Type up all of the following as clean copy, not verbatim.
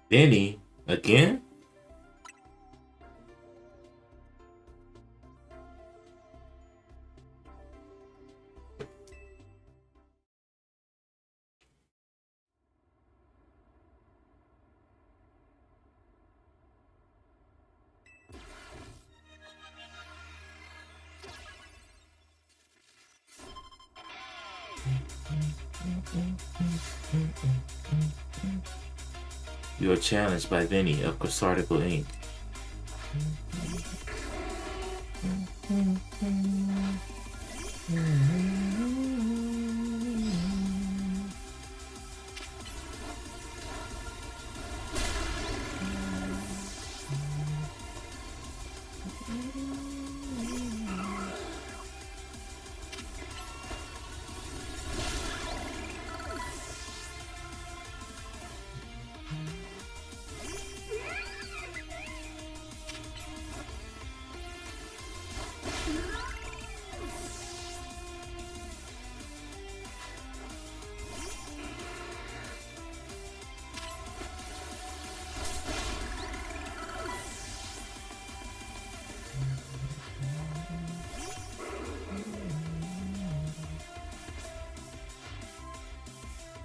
Denny again? You are challenged by Vinny of Cathartical Inc.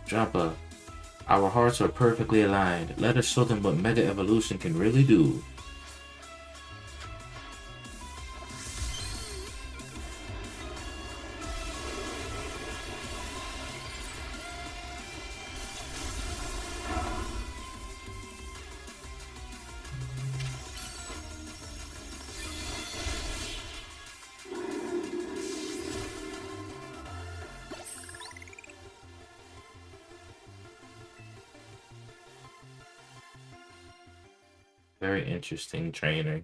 Jumper, our hearts are perfectly aligned. Let us show them what Mega Evolution can really do. Very interesting trainer.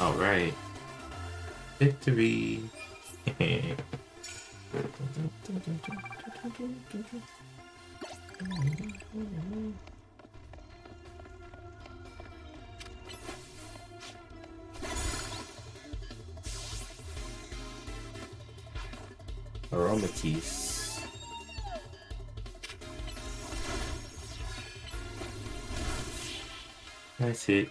All right, victory. Aromatisse. Nice hit.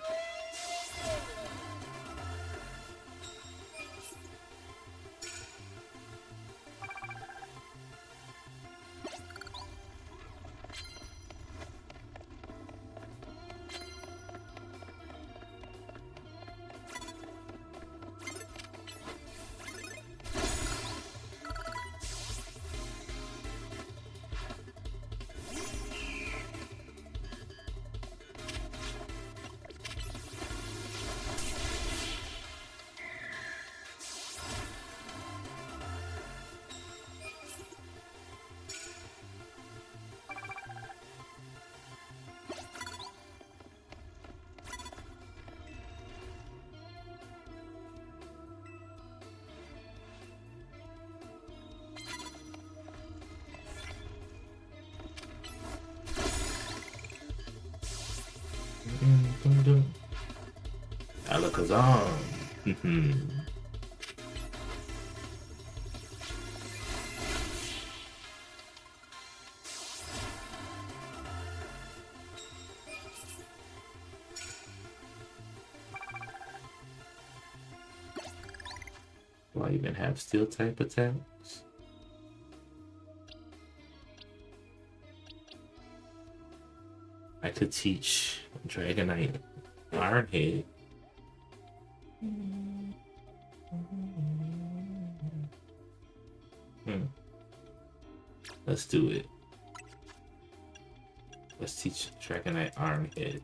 Alakazam. Do I even have steel type attacks? I could teach Dragonite Ironhead. Let's do it. Let's teach Dragonite Ironhead.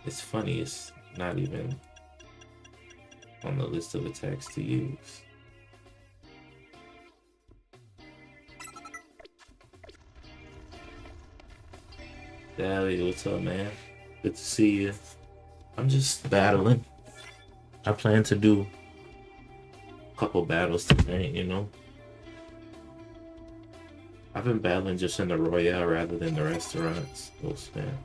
It's funny, it's not even on the list of attacks to use. Dally, what's up, man? Good to see you. I'm just battling. I plan to do a couple battles tonight, you know? I've been battling just in the Royale rather than the restaurants. Those, man.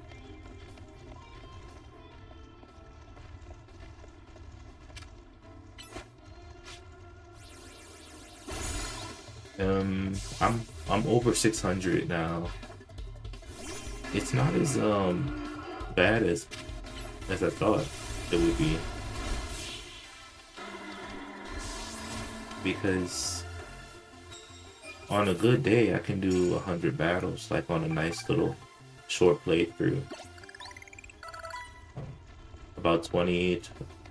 I'm over 600 now. It's not as bad as I thought it would be, because on a good day I can do 100 battles, like on a nice little short playthrough. About 20,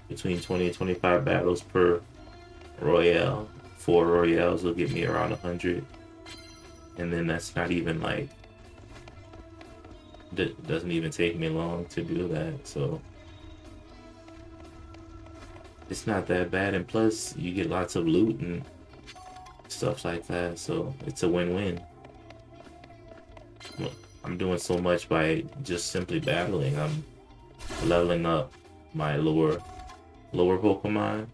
between 20 and 25 battles per Royale. 4 Royales will get me around 100, and then that's not even like, that doesn't even take me long to do that, so it's not that bad. And plus you get lots of loot and stuff like that, so it's a win-win. I'm doing so much by just simply battling. I'm leveling up my lower Pokemon.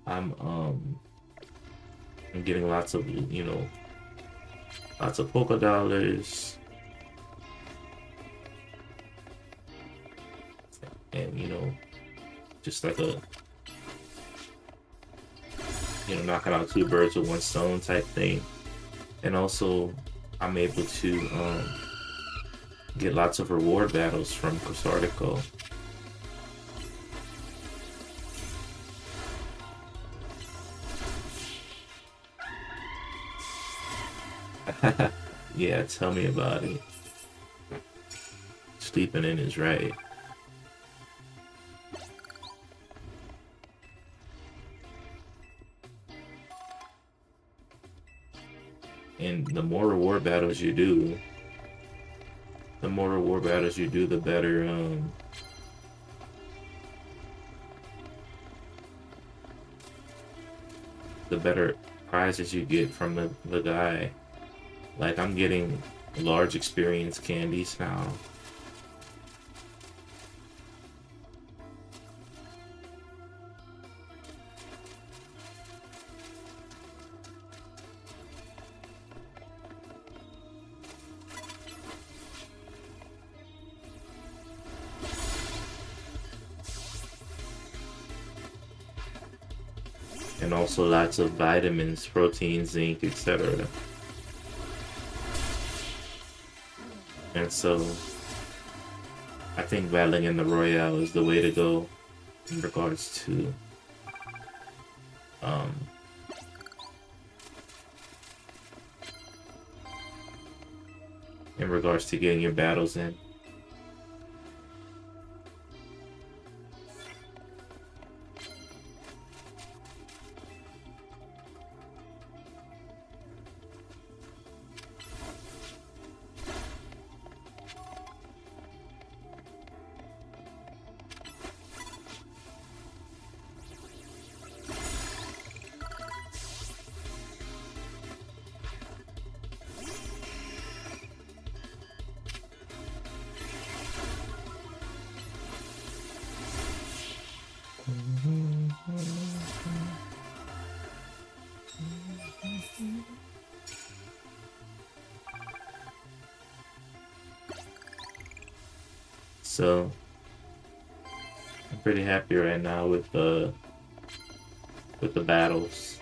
I'm getting lots of, you know, lots of Poké Dollars, and, you know, just like a, you know, knocking out 2 birds with 1 stone type thing. And also I'm able to get lots of reward battles from Cosartico. Yeah, tell me about it. Sleeping in is right. And the more reward battles you do, the better the better prizes you get from the guy. Like, I'm getting large experience candies now. And also lots of vitamins, protein, zinc, etc. And so I think battling in the Royale is the way to go in regards to getting your battles in. So I'm pretty happy right now with the battles.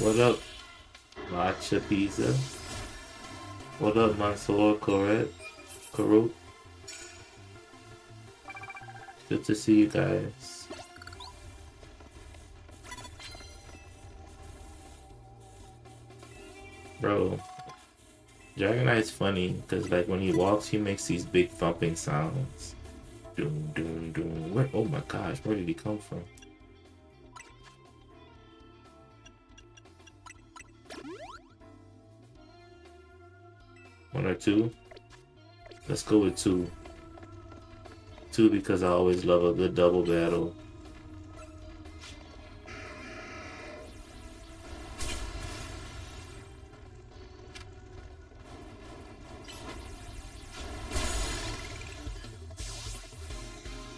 What up, Matcha Pizza? What up, Mansoor Karuk? Good to see you guys. Bro, Dragonite's funny because like when he walks, he makes these big thumping sounds. Doom, doom, doom. Where? Oh my gosh, where did he come from? One or two? Let's go with two. Two because I always love a good double battle.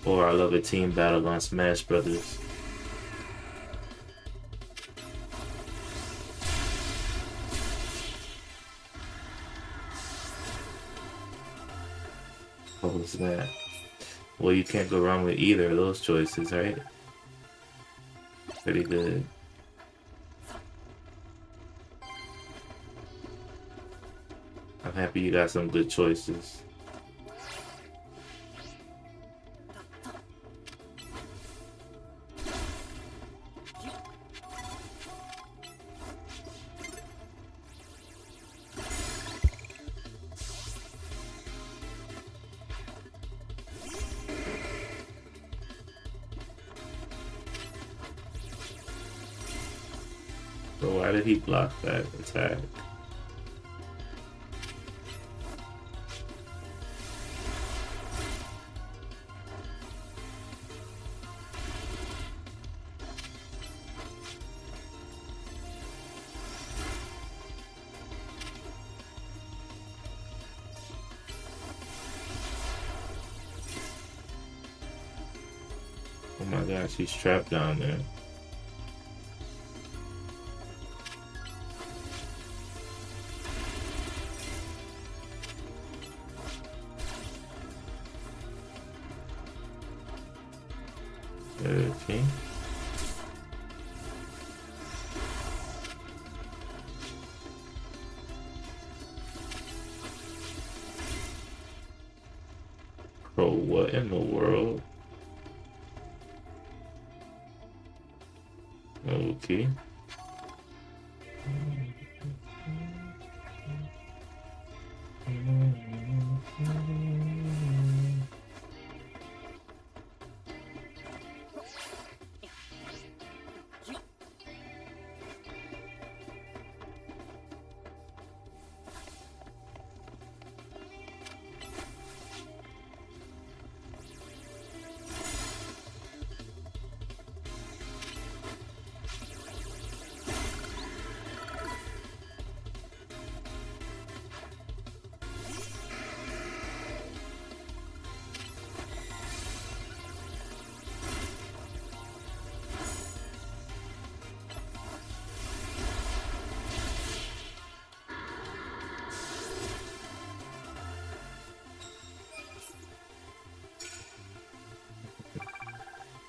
Or I love a team battle on Smash Brothers. What was that? Well, you can't go wrong with either of those choices, right? Pretty good. I'm happy you got some good choices. So why did he block that attack? Oh my gosh, he's trapped down there. Okay. Bro, what in the world? Okay.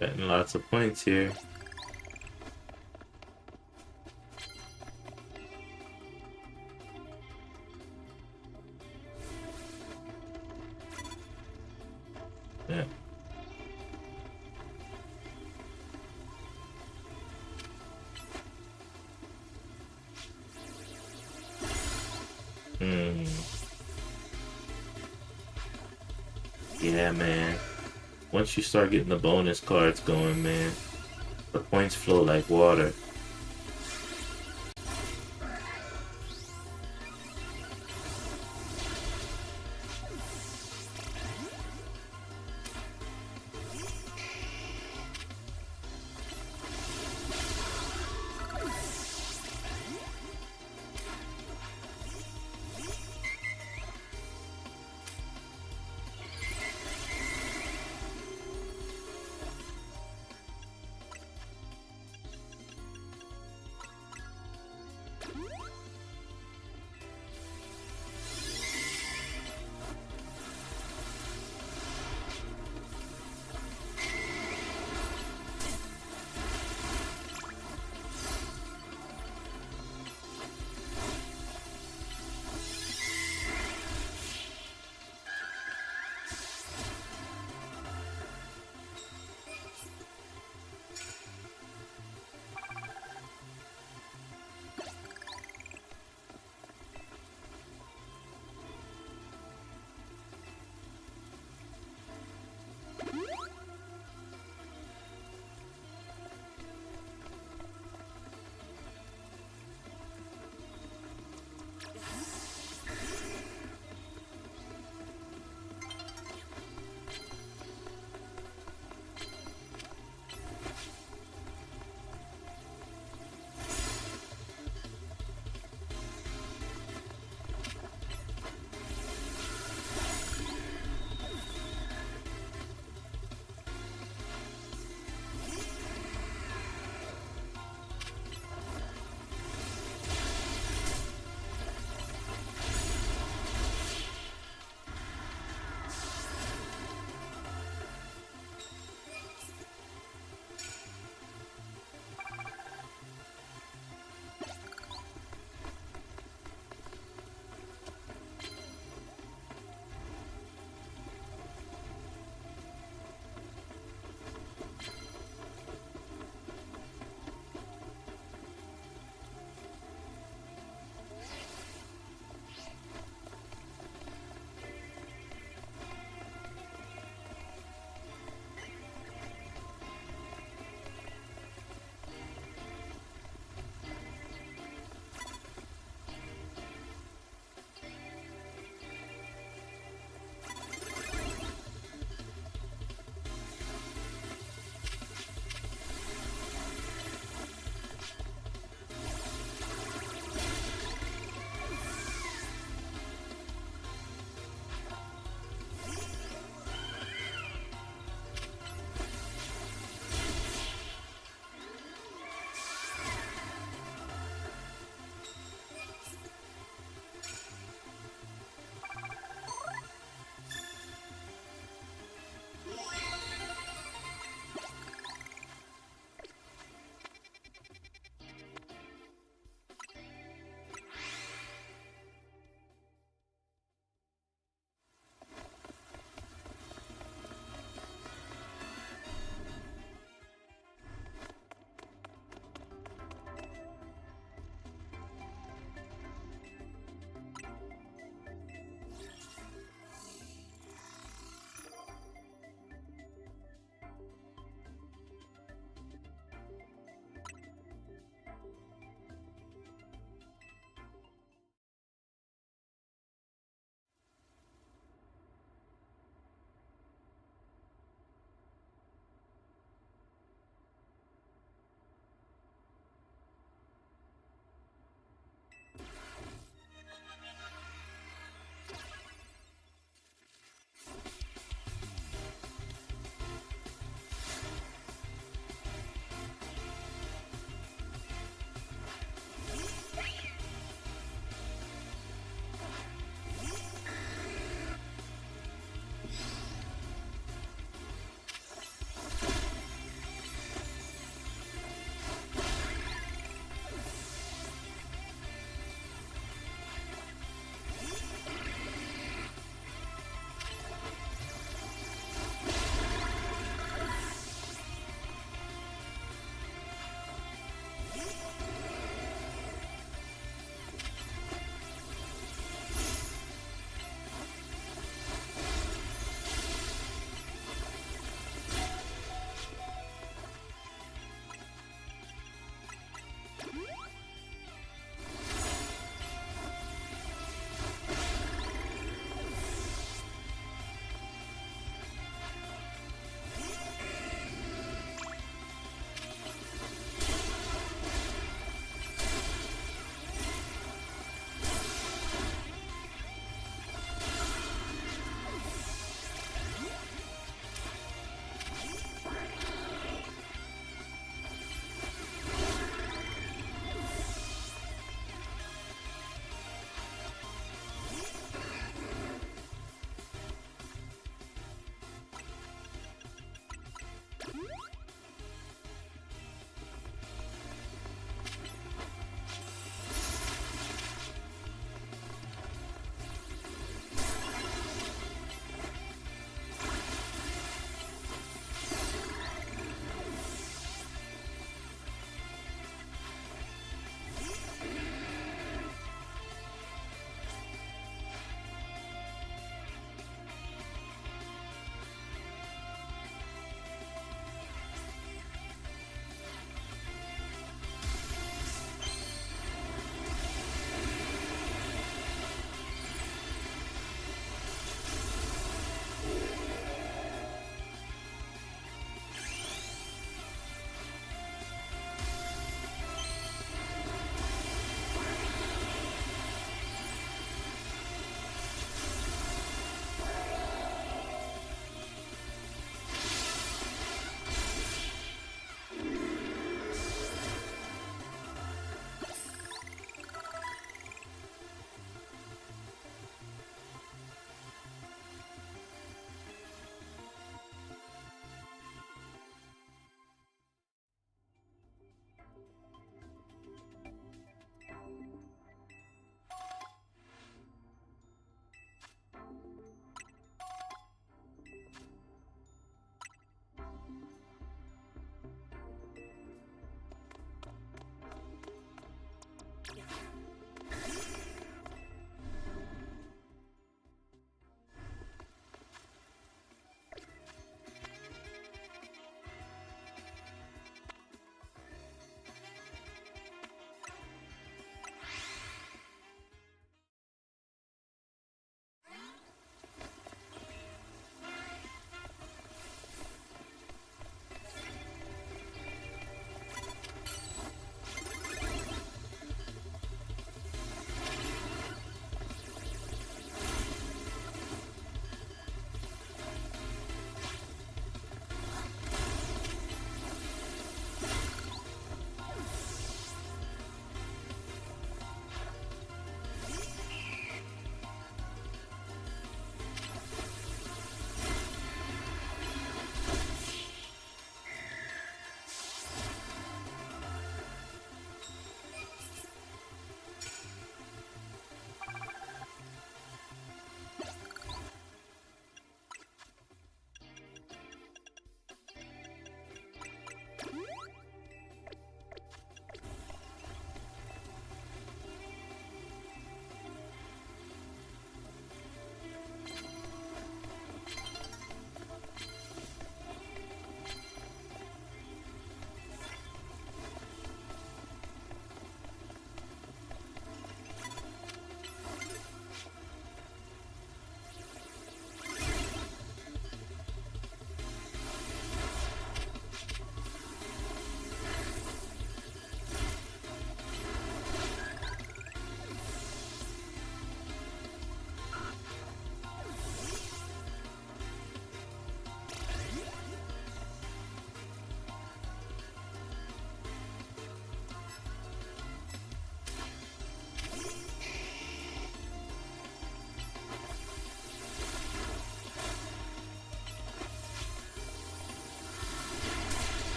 Getting lots of points here. Yeah. Yeah, man. Once you start getting the bonus cards going, man, the points flow like water.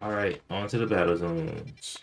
All right, on to the battle zones.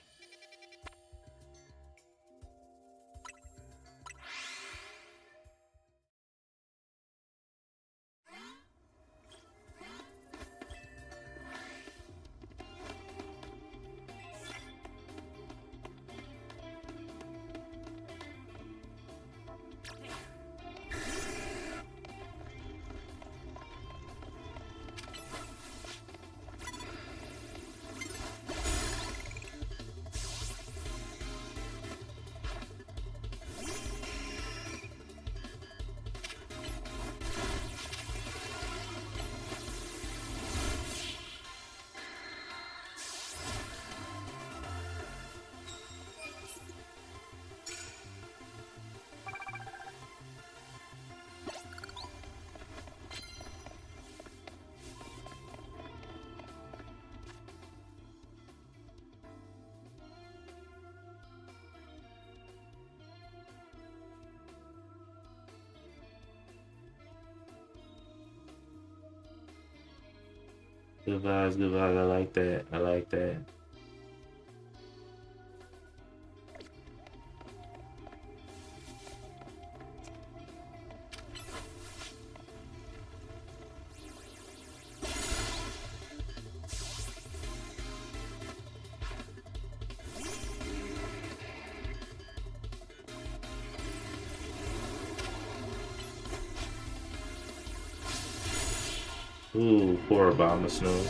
Good vibes, good vibes. I like that. I like that. Ooh, poor Obama Snow.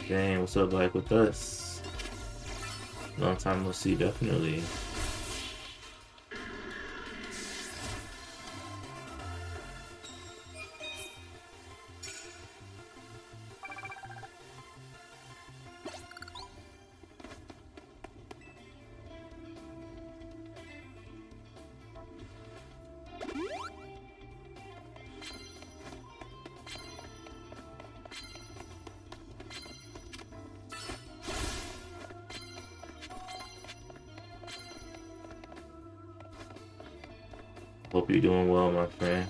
Dang, what's up, like with us? Long time no see, definitely. Hope you're doing well, my friend.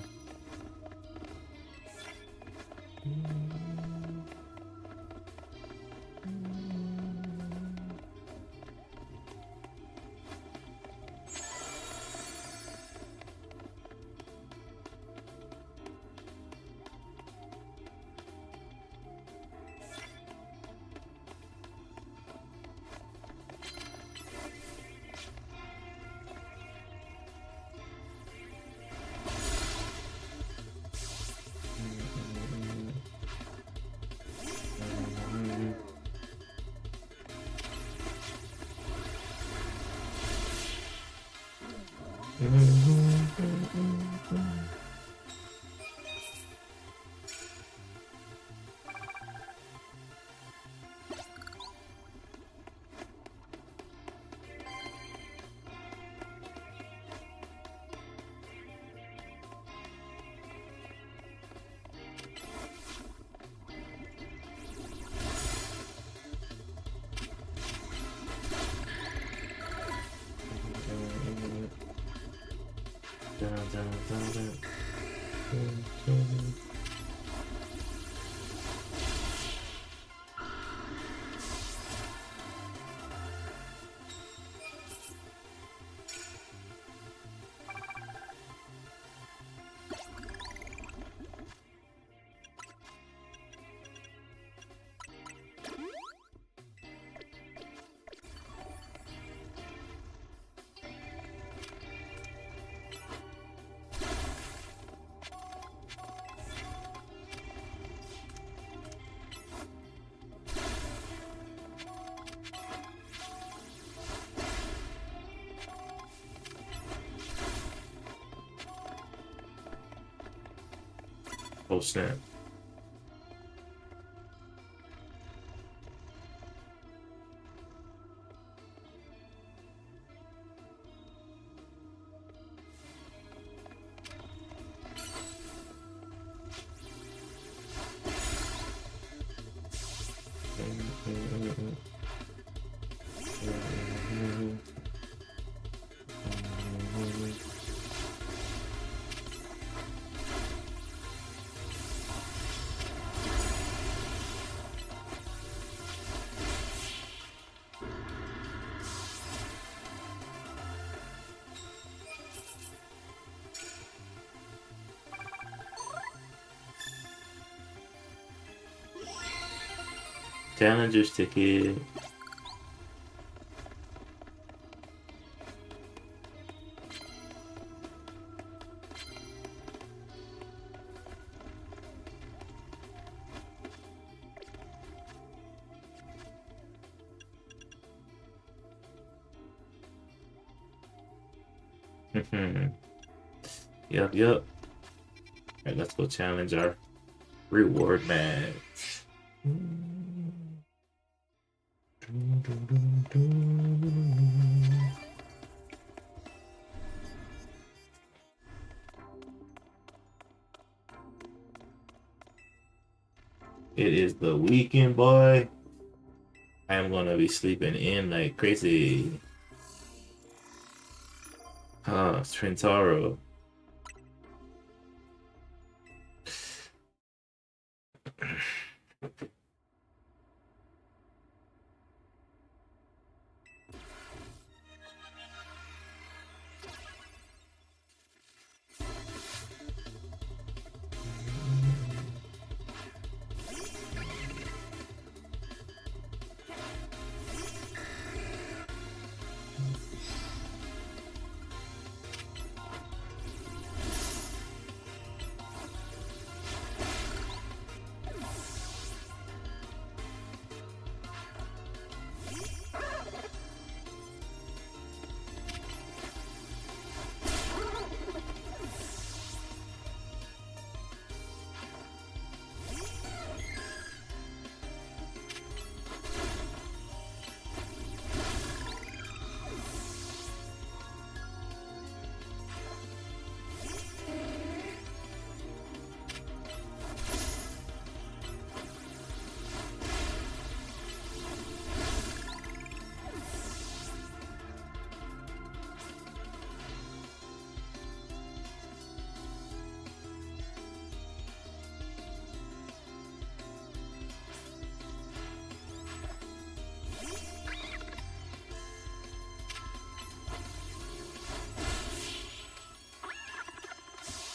Oh snap. Challenger's ticket. Yep, yep. Alright, let's go challenge our reward match. It is the weekend, boy. I am gonna be sleeping in like crazy. Trentaro.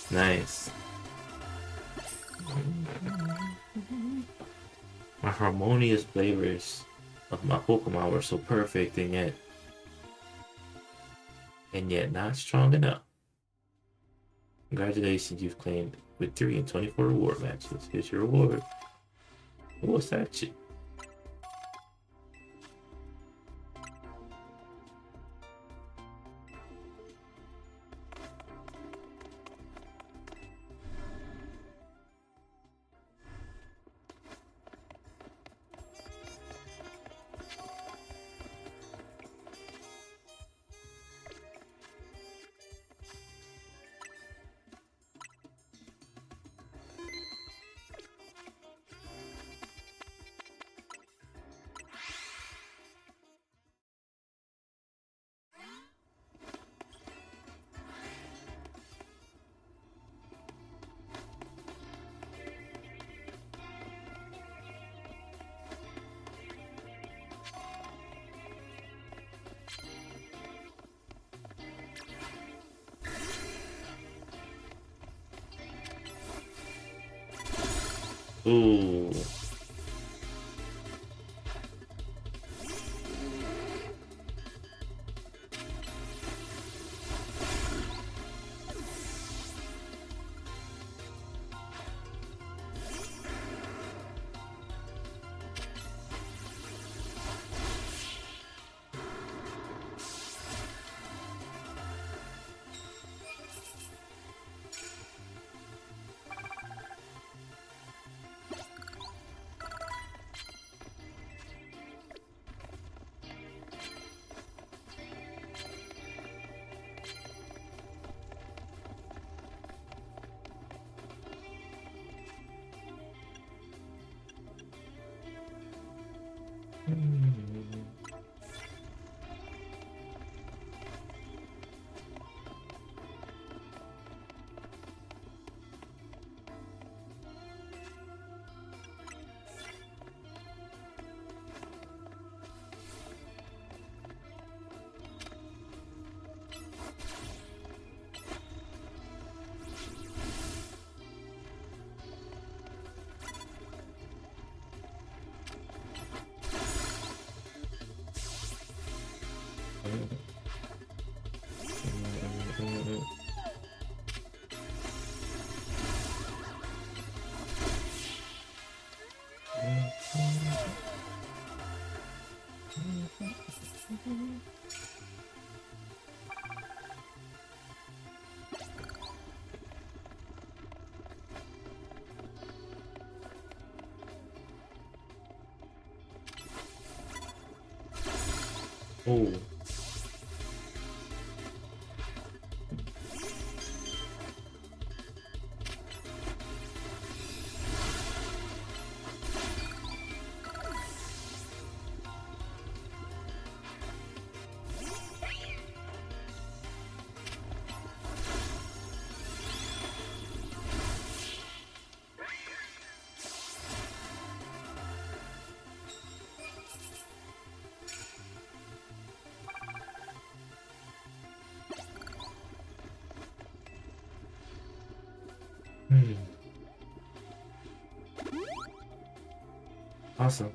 Nice. My harmonious flavors of my Pokemon were so perfect and yet not strong enough. Congratulations, you've claimed victory in 24 reward matches. Here's your reward. What's that shit? Ooh. Oh. Awesome.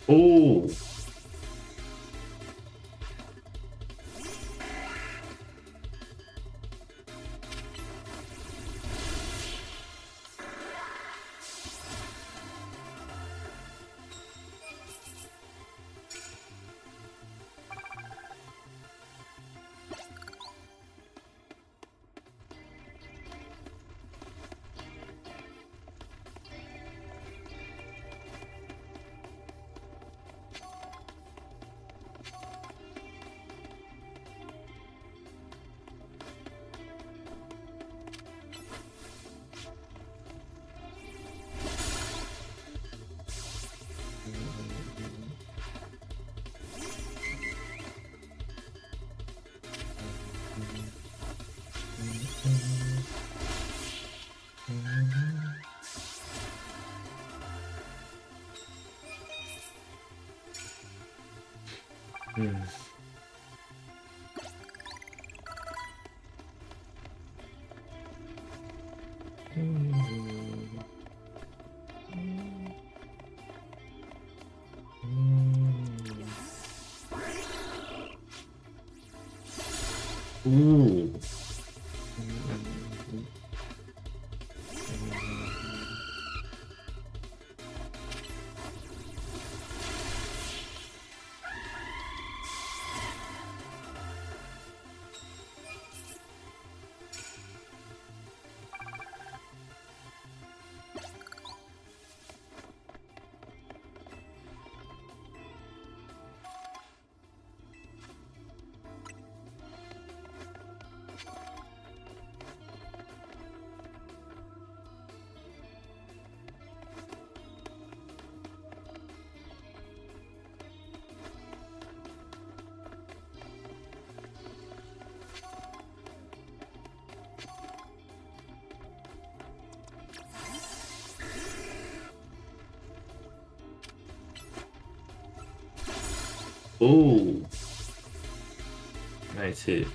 Oh. Ooh. Ooh, nice hit.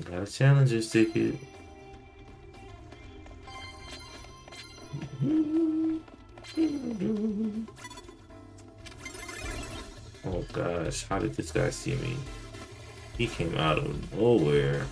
Got a challenger's ticket. Oh gosh, how did this guy see me? He came out of nowhere.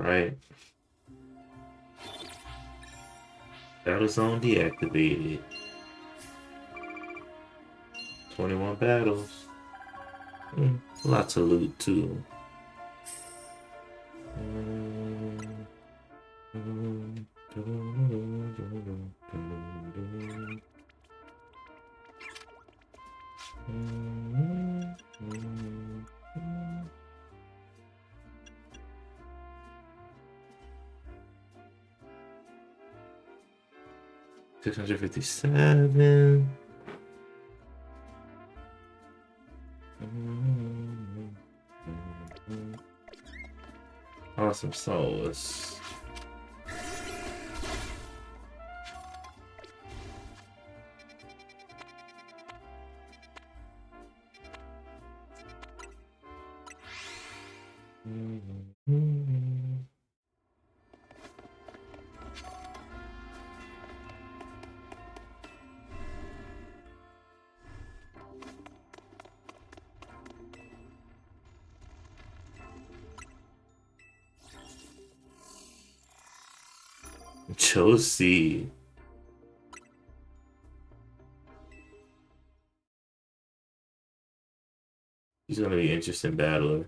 Alright. Battle zone deactivated. 21 battles. Lots of loot too. $657. Awesome souls. Josie. He's gonna be an interesting battler.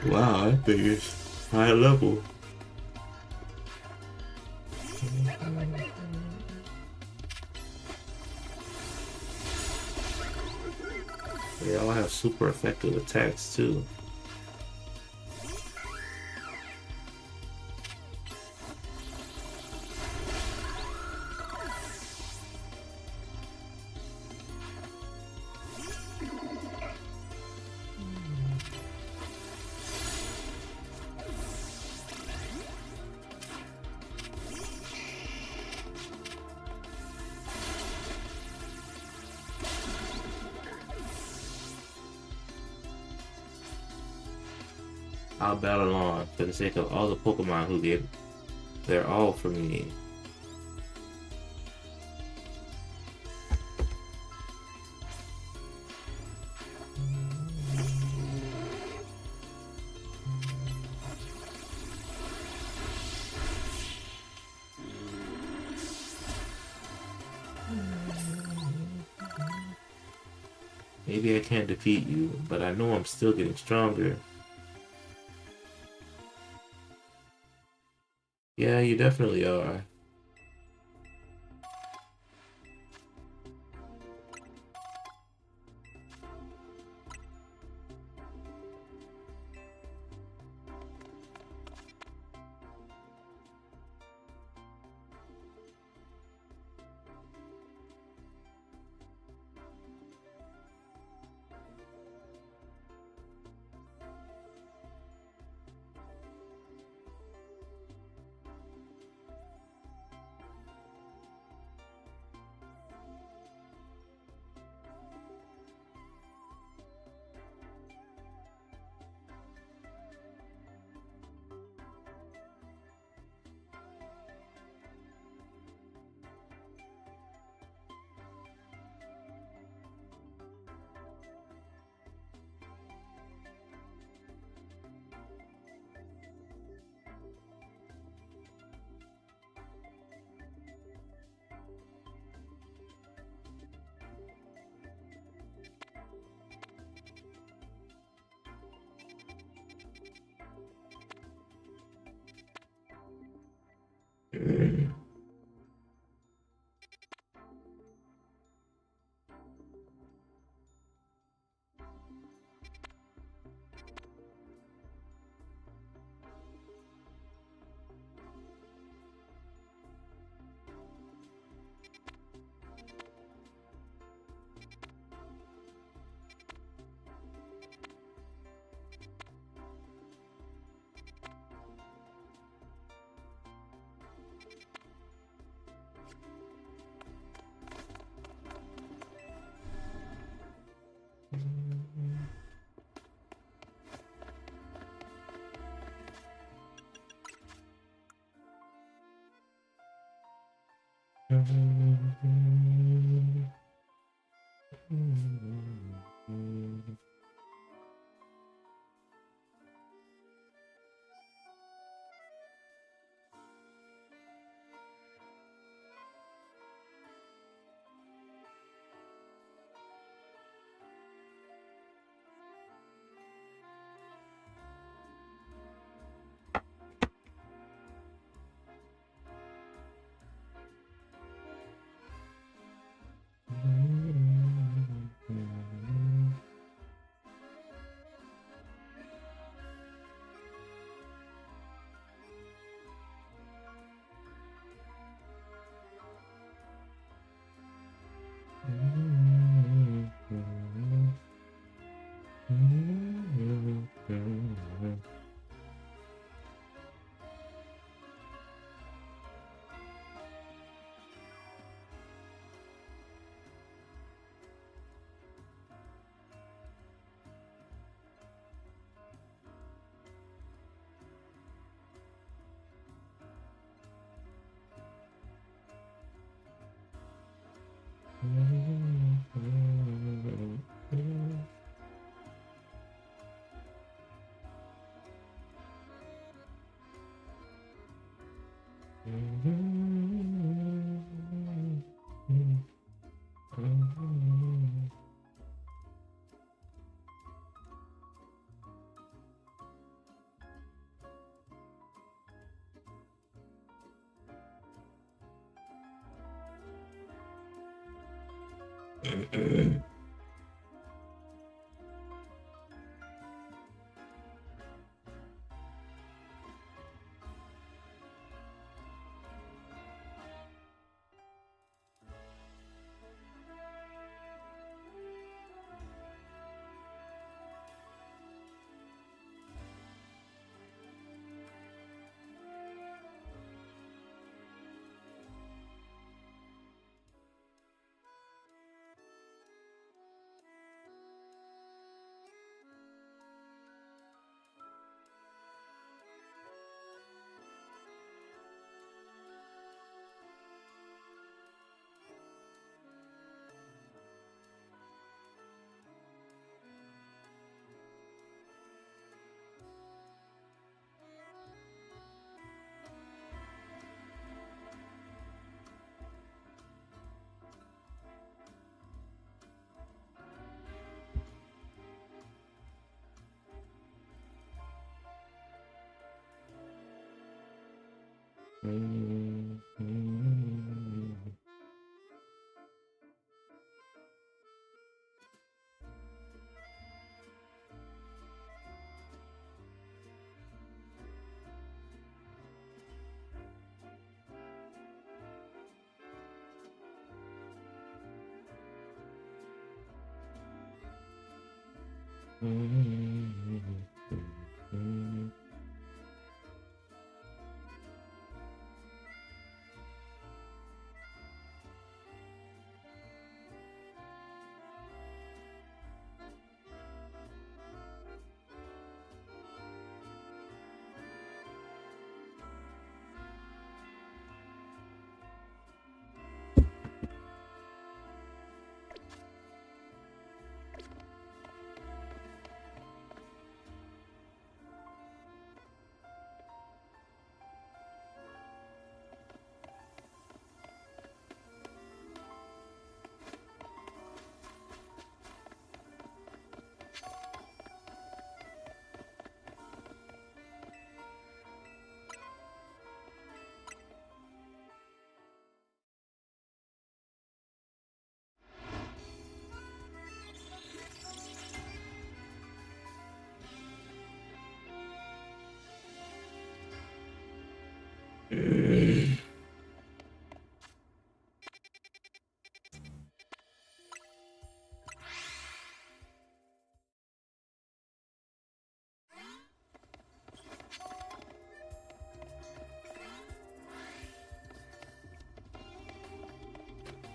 Wow, that thing is high level. They all have super effective attacks too. I'll battle on for the sake of all the Pokemon who gave their all for me. Maybe I can't defeat you, but I know I'm still getting stronger. Yeah, you definitely are.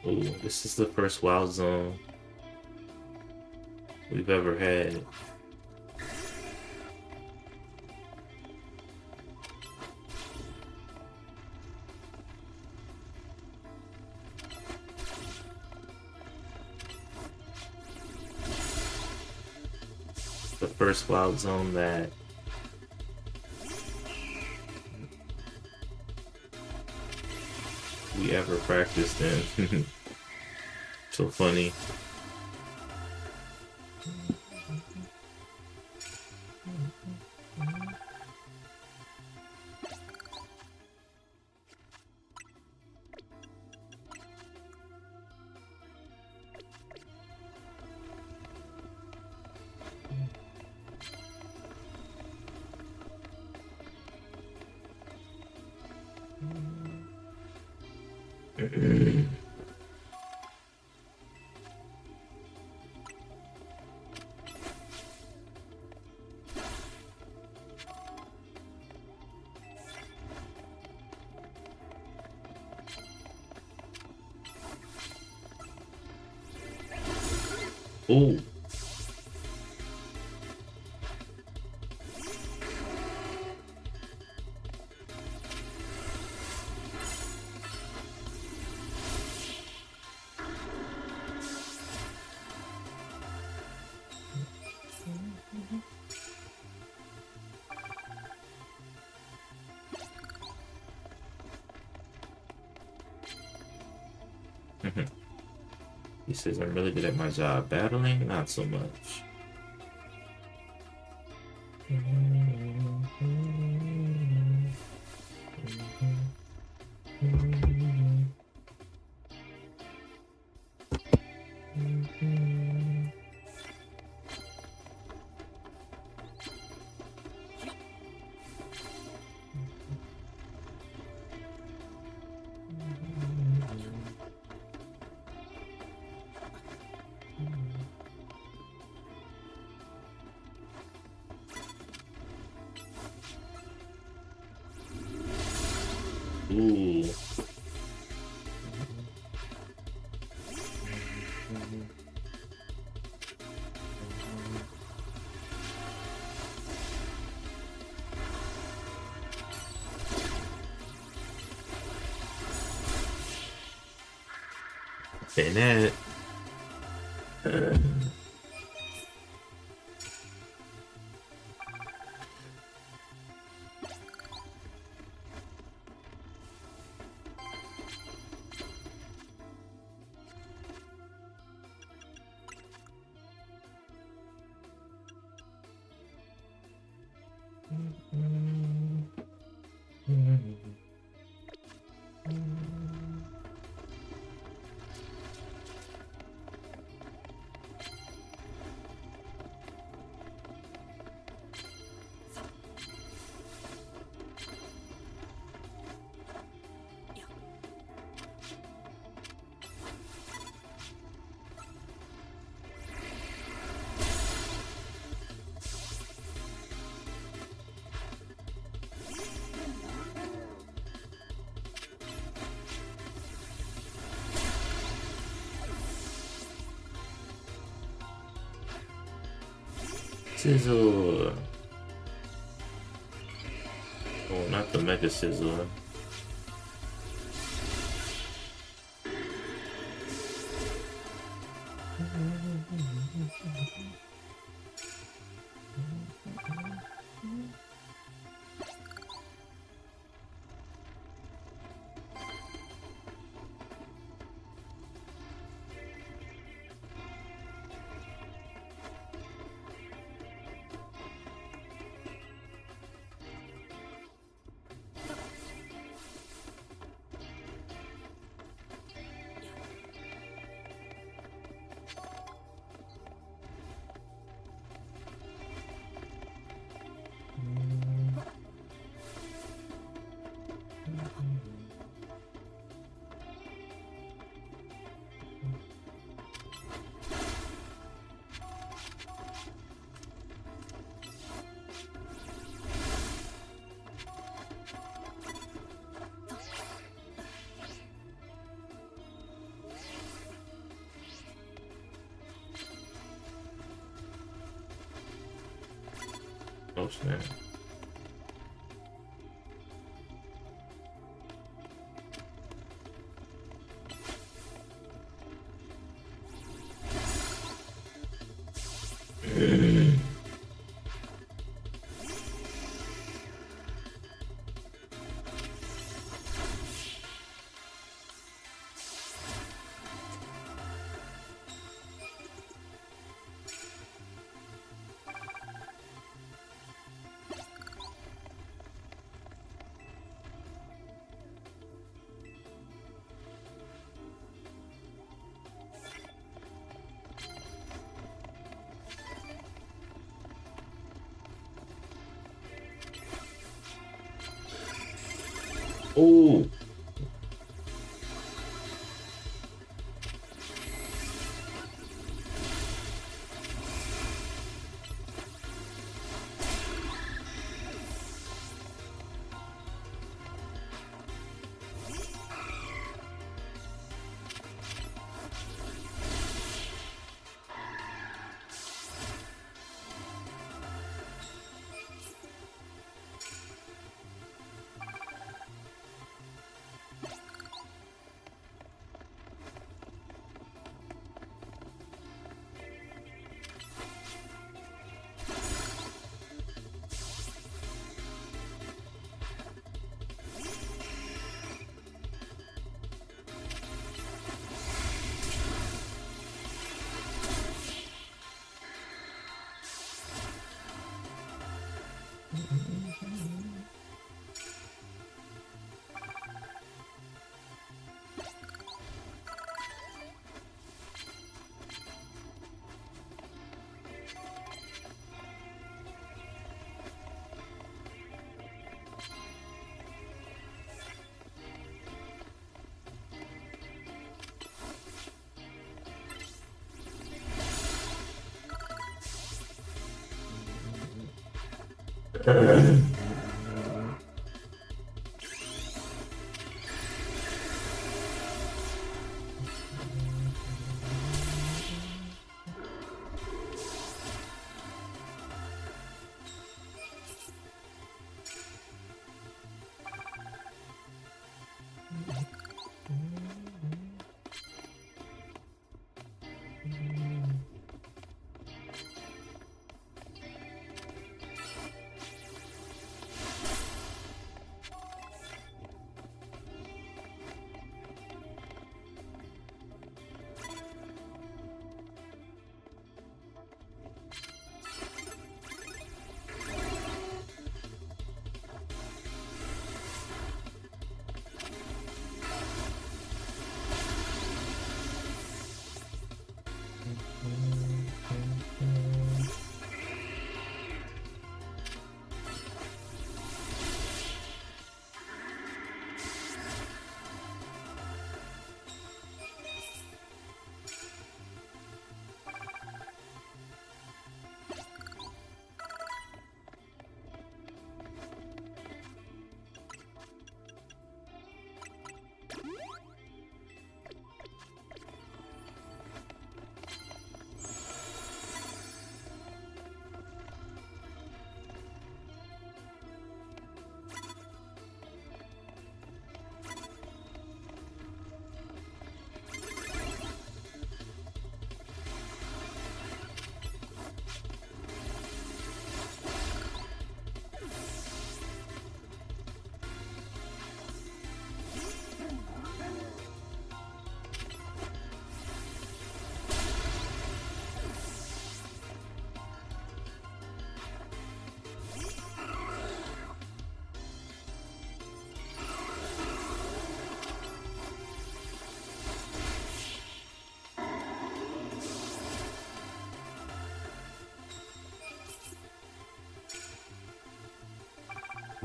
Ooh, this is the first wild zone we've ever had. first wild zone that we ever practiced in. So funny. Oh. He says I'm really good at my job. Battling, not so much. Ooh. Bennett. Sizzle. Oh, not the Mega Sizzle. Oh snap. Oh,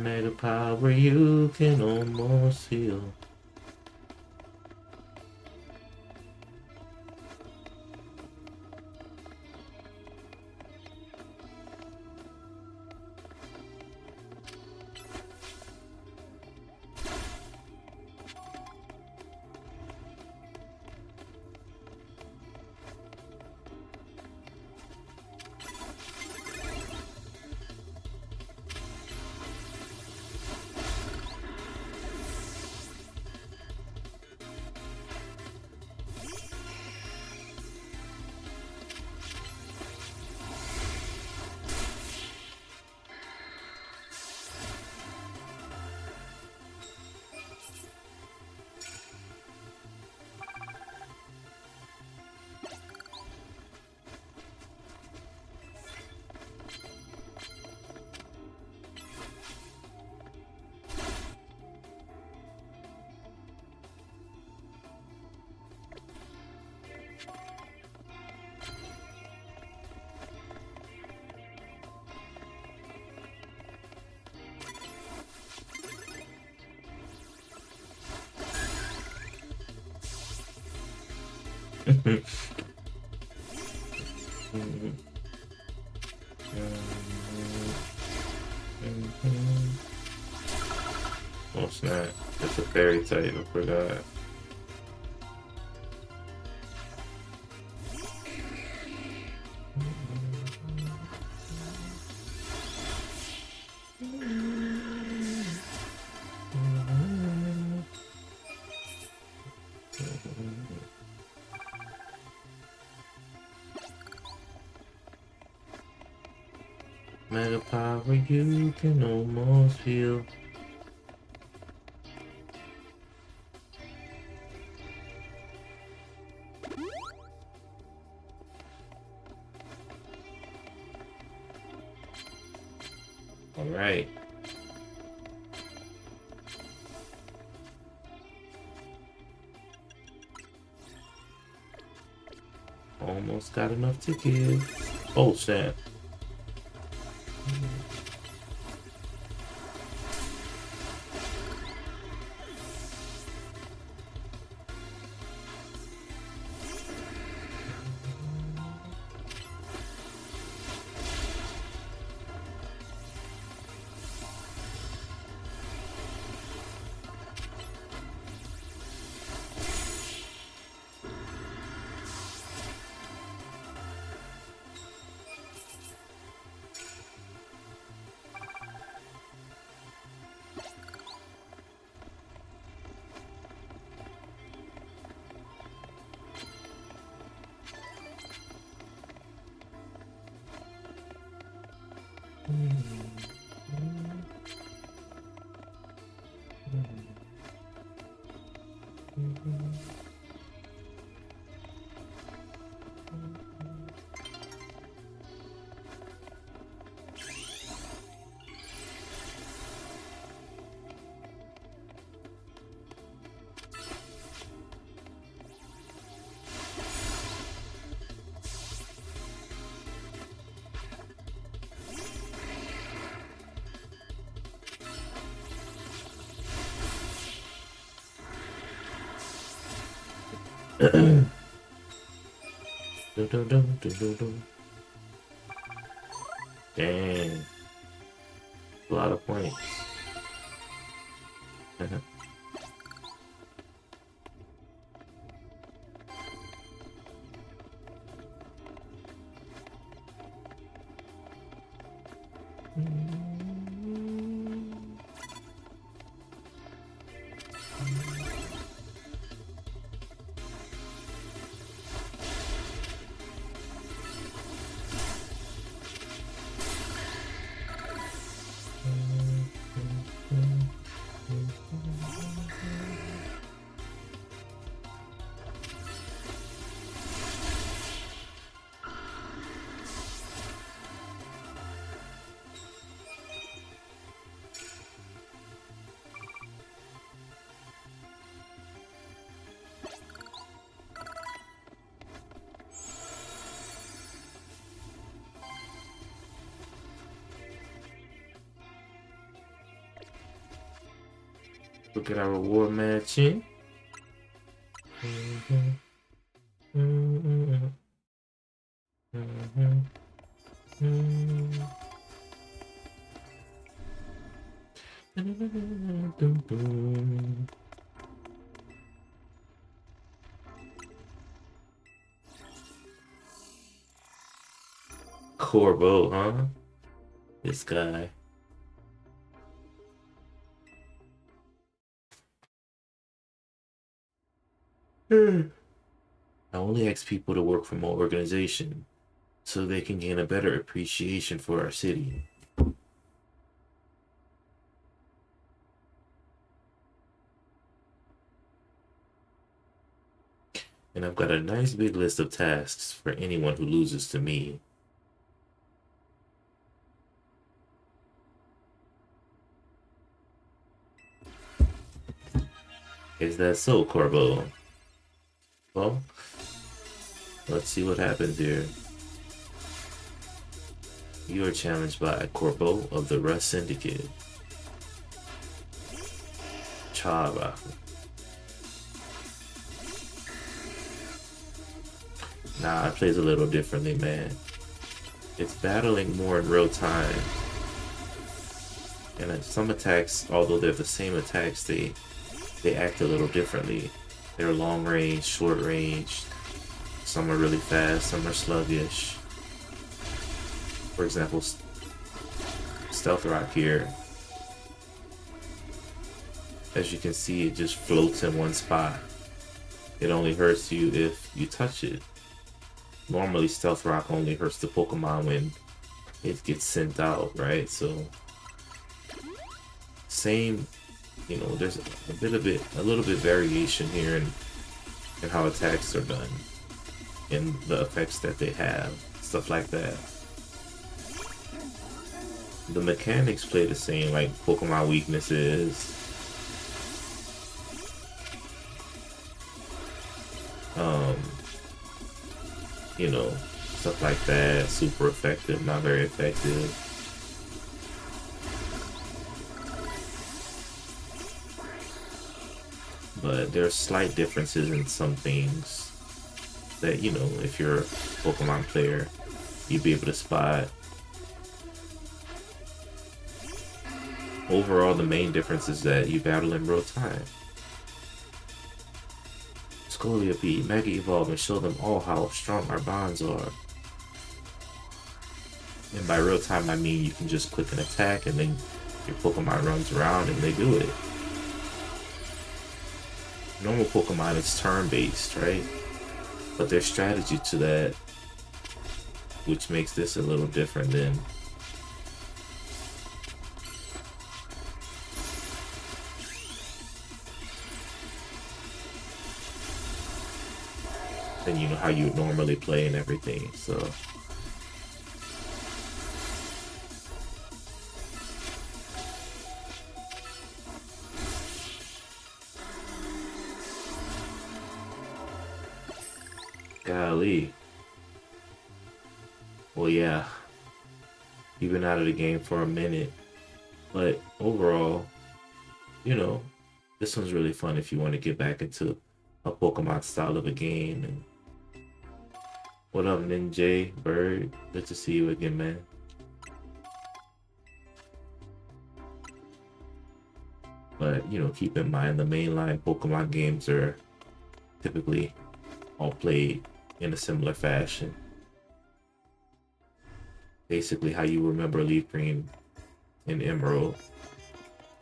made a power you can almost feel. Oh snap! It's a fairy type. I forgot. Mega power you can almost feel. All right. Almost got enough to give. Oh snap. Dum, dum, dum, dum, dum, dum. Dang. A lot of points. Look at our reward matching. Corbo, huh? This guy. I only ask people to work for my organization so they can gain a better appreciation for our city. And I've got a nice big list of tasks for anyone who loses to me. Is that so, Corbo? Well, let's see what happens here. You are challenged by Corbo of the Rust Syndicate. Chava. Nah, it plays a little differently, man. It's battling more in real time. And some attacks, although they're the same attacks, they act a little differently. They're long range, short range. Some are really fast, some are sluggish. For example, Stealth Rock here. As you can see, it just floats in one spot. It only hurts you if you touch it. Normally, Stealth Rock only hurts the Pokemon when it gets sent out, right? So, same, you know, there's a little bit variation here in how attacks are done, and the effects that they have, stuff like that. The mechanics play the same, like Pokemon weaknesses. You know, stuff like that. Super effective, not very effective. But there are slight differences in some things that, you know, if you're a Pokemon player, you'd be able to spot. Overall, the main difference is that you battle in real time. Scoliope, Mega Evolve, and show them all how strong our bonds are. And by real time, I mean you can just click an attack and then your Pokemon runs around and they do it. Normal Pokemon is turn-based, right? But there's strategy to that, which makes this a little different than you know how you would normally play and everything. So golly. Well, yeah, you've been out of the game for a minute, but overall, you know, this one's really fun if you want to get back into a Pokemon style of a game. And what up, Ninja Bird? Good to see you again, man. But, you know, keep in mind the mainline Pokemon games are typically all played in a similar fashion. Basically how you remember Leaf Green and Emerald.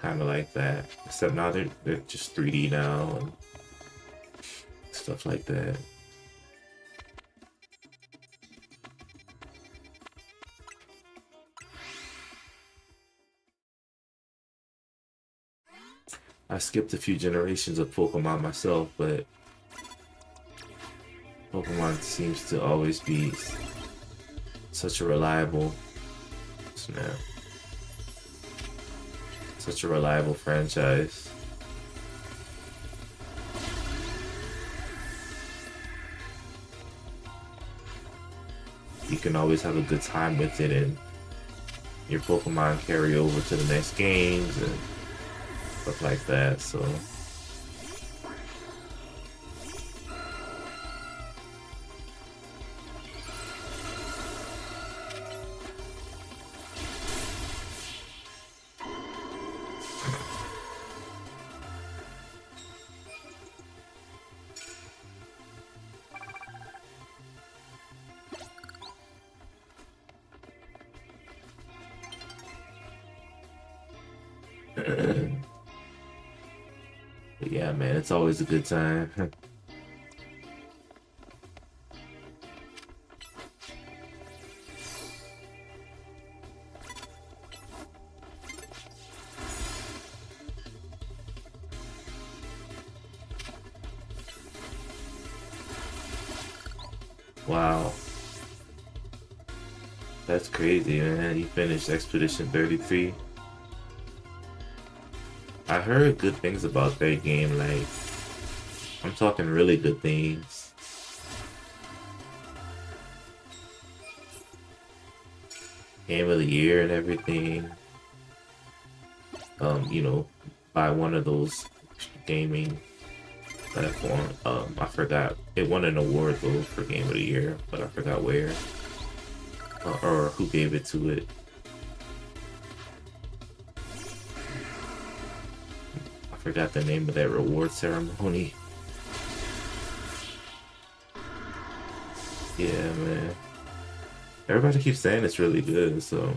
Kind of like that. Except now they're just 3D now and stuff like that. I skipped a few generations of Pokemon myself, but Pokemon seems to always be such a reliable franchise. You can always have a good time with it, and your Pokemon carry over to the next games and stuff like that. So but yeah, man, it's always a good time. Wow. That's crazy, man. You finished Expedition 33. I heard good things about that game, like, I'm talking really good things. Game of the year and everything. You know, by one of those gaming platform. I forgot. It won an award though for Game of the Year, but I forgot where or who gave it to it. I forgot the name of that reward ceremony. Yeah, man. Everybody keeps saying it's really good, so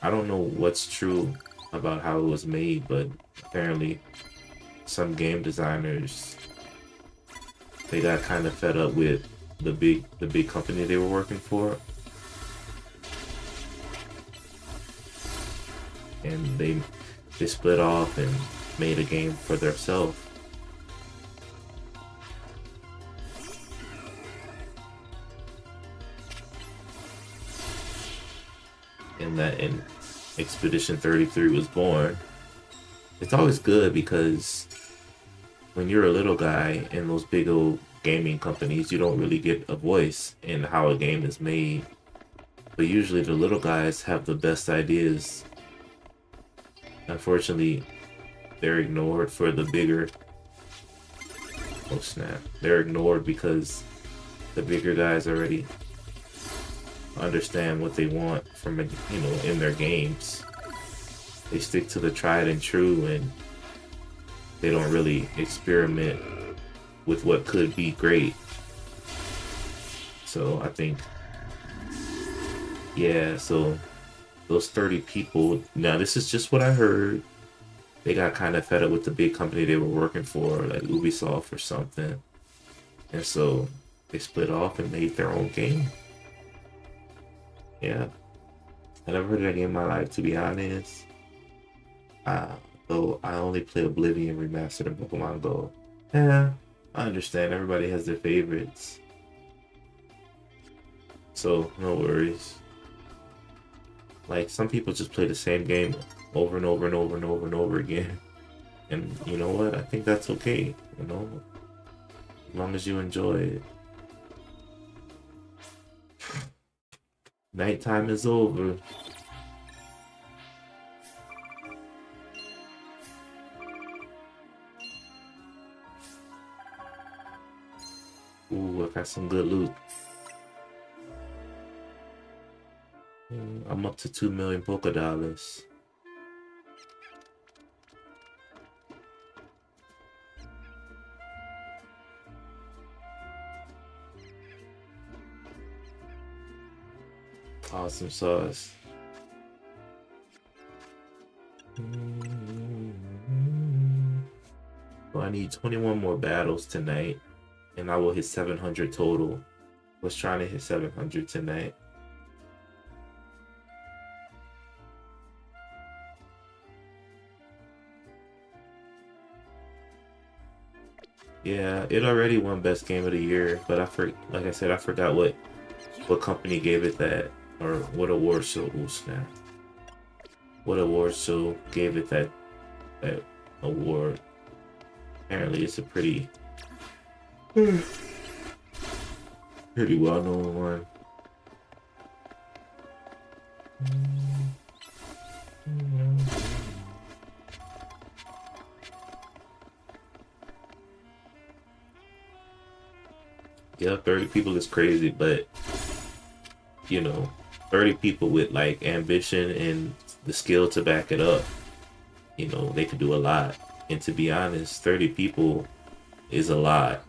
I don't know what's true about how it was made, but apparently some game designers, they got kind of fed up with the big company they were working for, and they split off and made a game for themselves. And Expedition 33 was born. It's always good because when you're a little guy in those big old gaming companies, you don't really get a voice in how a game is made. But usually the little guys have the best ideas. Unfortunately, they're ignored for the bigger... Oh snap. They're ignored because the bigger guys already understand what they want from in their games. They stick to the tried and true, and they don't really experiment with what could be great. So I think, yeah, so those 30 people, now this is just what I heard, they got kind of fed up with the big company they were working for, like Ubisoft or something, and so they split off and made their own game. Yeah, I never heard of that game in my life, to be honest. Though I only play Oblivion Remastered and Pokemon Go. Yeah, I understand. Everybody has their favorites, so no worries. Like, some people just play the same game over and over and over and over and over again, and you know what? I think that's okay. You know, as long as you enjoy it. Nighttime is over. Ooh, I got some good loot. I'm up to 2 million Poké Dollars. Awesome sauce. So I need 21 more battles tonight, and I will hit 700 total. Was trying to hit 700 tonight. Yeah, it already won Best Game of the Year, but like I said, I forgot what company gave it that, or what award show. Oh snap! What award show gave it that award? Apparently, it's a pretty well-known one. Yeah, 30 people is crazy, but you know, 30 people with like ambition and the skill to back it up, you know, they could do a lot. And to be honest, 30 people is a lot.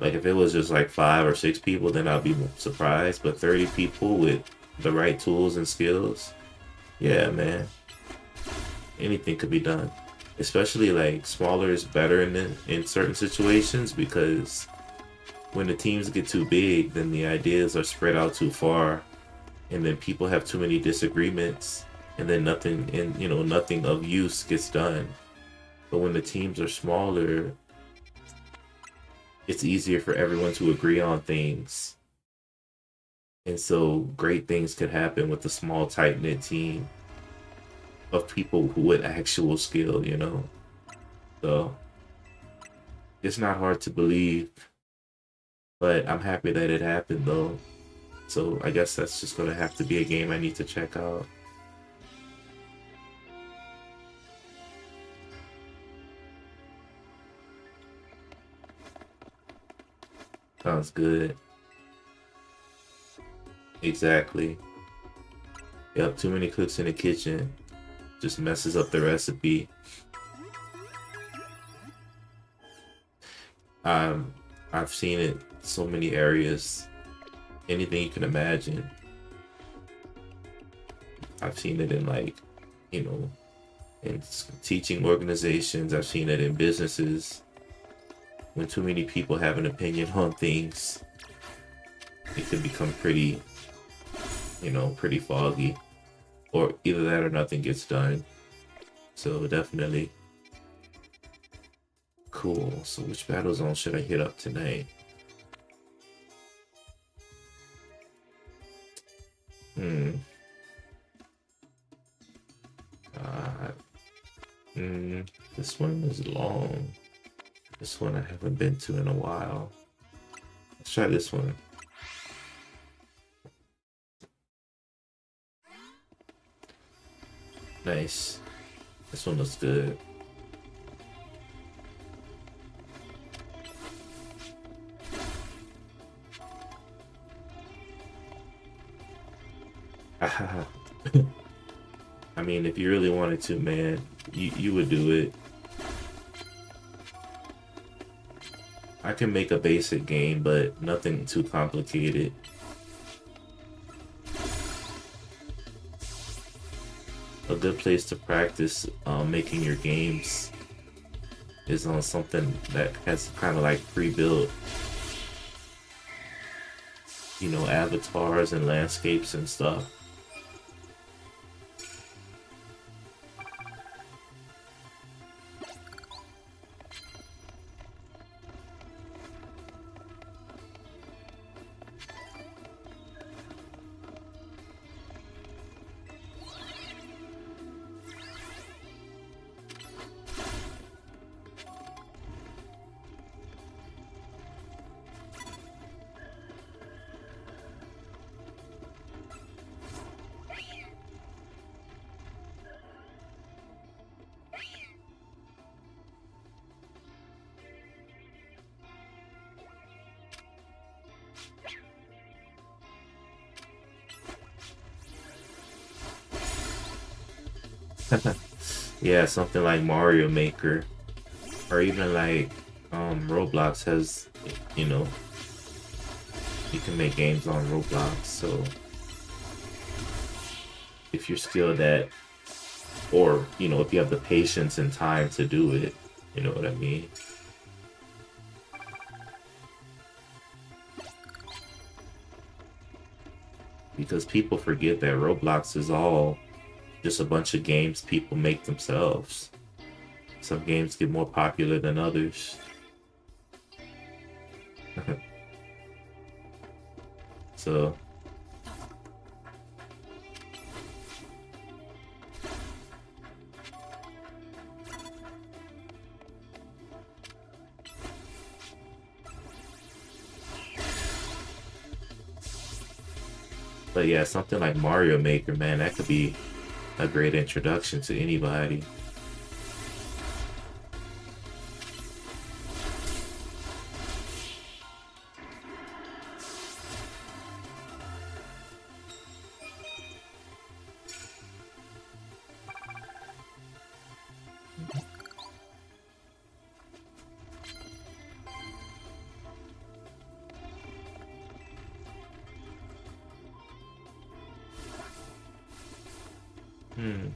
Like, if it was just like 5 or 6 people, then I'd be surprised. But 30 people with the right tools and skills, yeah, man, anything could be done. Especially like smaller is better in certain situations, because when the teams get too big, then the ideas are spread out too far, and then people have too many disagreements, and then nothing of use gets done. But when the teams are smaller, it's easier for everyone to agree on things. And so great things could happen with a small, tight-knit team of people with actual skill, you know? So it's not hard to believe, but I'm happy that it happened, though. So I guess that's just gonna have to be a game I need to check out. Sounds good. Exactly. Yep, too many cooks in the kitchen just messes up the recipe. Um, I've seen it so many areas, anything you can imagine. I've seen it in like, you know, in teaching organizations. I've seen it in businesses. When too many people have an opinion on things, it can become pretty, pretty foggy. Or either that or nothing gets done. So definitely cool. So which battle zone should I hit up tonight? Hmm. Uh, this one is long. This one I haven't been to in a while. Let's try this one. Nice. This one looks good. I mean, if you really wanted to, man, you would do it. I can make a basic game, but nothing too complicated. A good place to practice making your games is on something that has kind of like pre-built, avatars and landscapes and stuff. Yeah, something like Mario Maker, or even like Roblox has, you know, you can make games on Roblox. So if you're skilled at, or if you have the patience and time to do it, you know what I mean. Because people forget that Roblox is all just a bunch of games people make themselves. Some games get more popular than others. So but yeah, something like Mario Maker, man, that could be a great introduction to anybody. Hmm.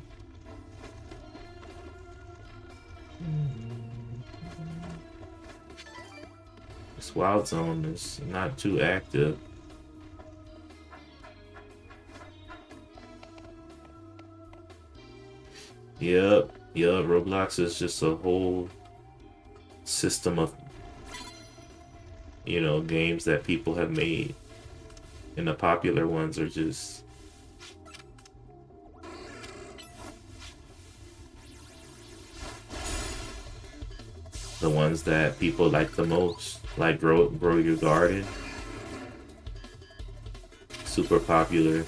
This Wild Zone is not too active. Yep, Roblox is just a whole system of, games that people have made. And the popular ones are just the ones that people like the most. Like grow your garden. Super popular.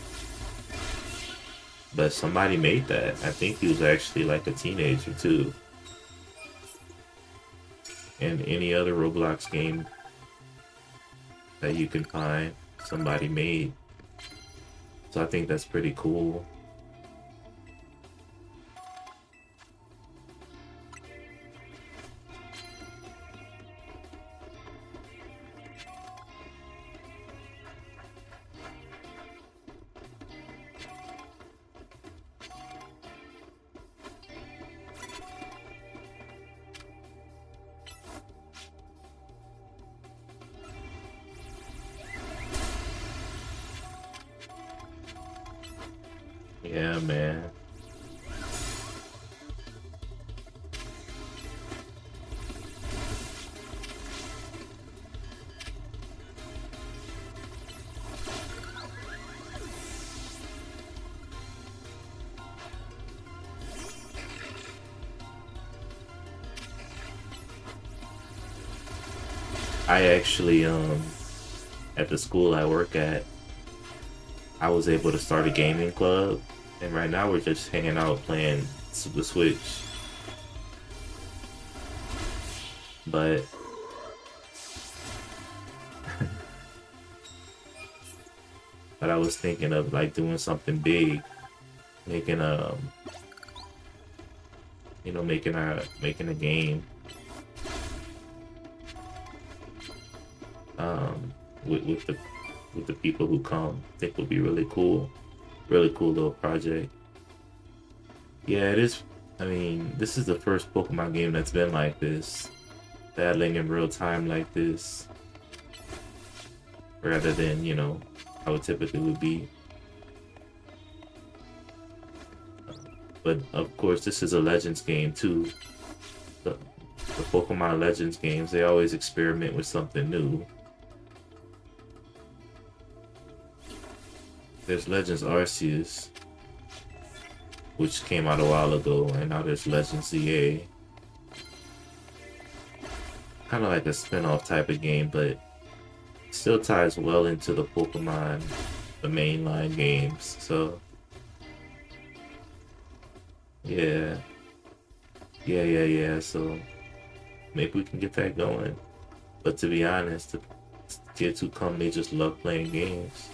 But somebody made that. I think he was actually like a teenager too. And any other Roblox game that you can find somebody made. So I think that's pretty cool. Yeah, man. I actually, at the school I work at, I was able to start a gaming club, and right now we're just hanging out playing the Switch. But but I was thinking of like doing something big, making making a game with the people who come. I think would be really cool. Really cool little project. Yeah, it is. I mean, this is the first Pokemon game that's been like this, battling in real time like this, rather than, how it typically would be. But of course, this is a Legends game too. The Pokemon Legends games, they always experiment with something new. There's Legends Arceus, which came out a while ago, and now there's Legends ZA. Kind of like a spin-off type of game, but still ties well into the Pokemon, the mainline games. So yeah. So maybe we can get that going. But to be honest, the kids who come, they just love playing games.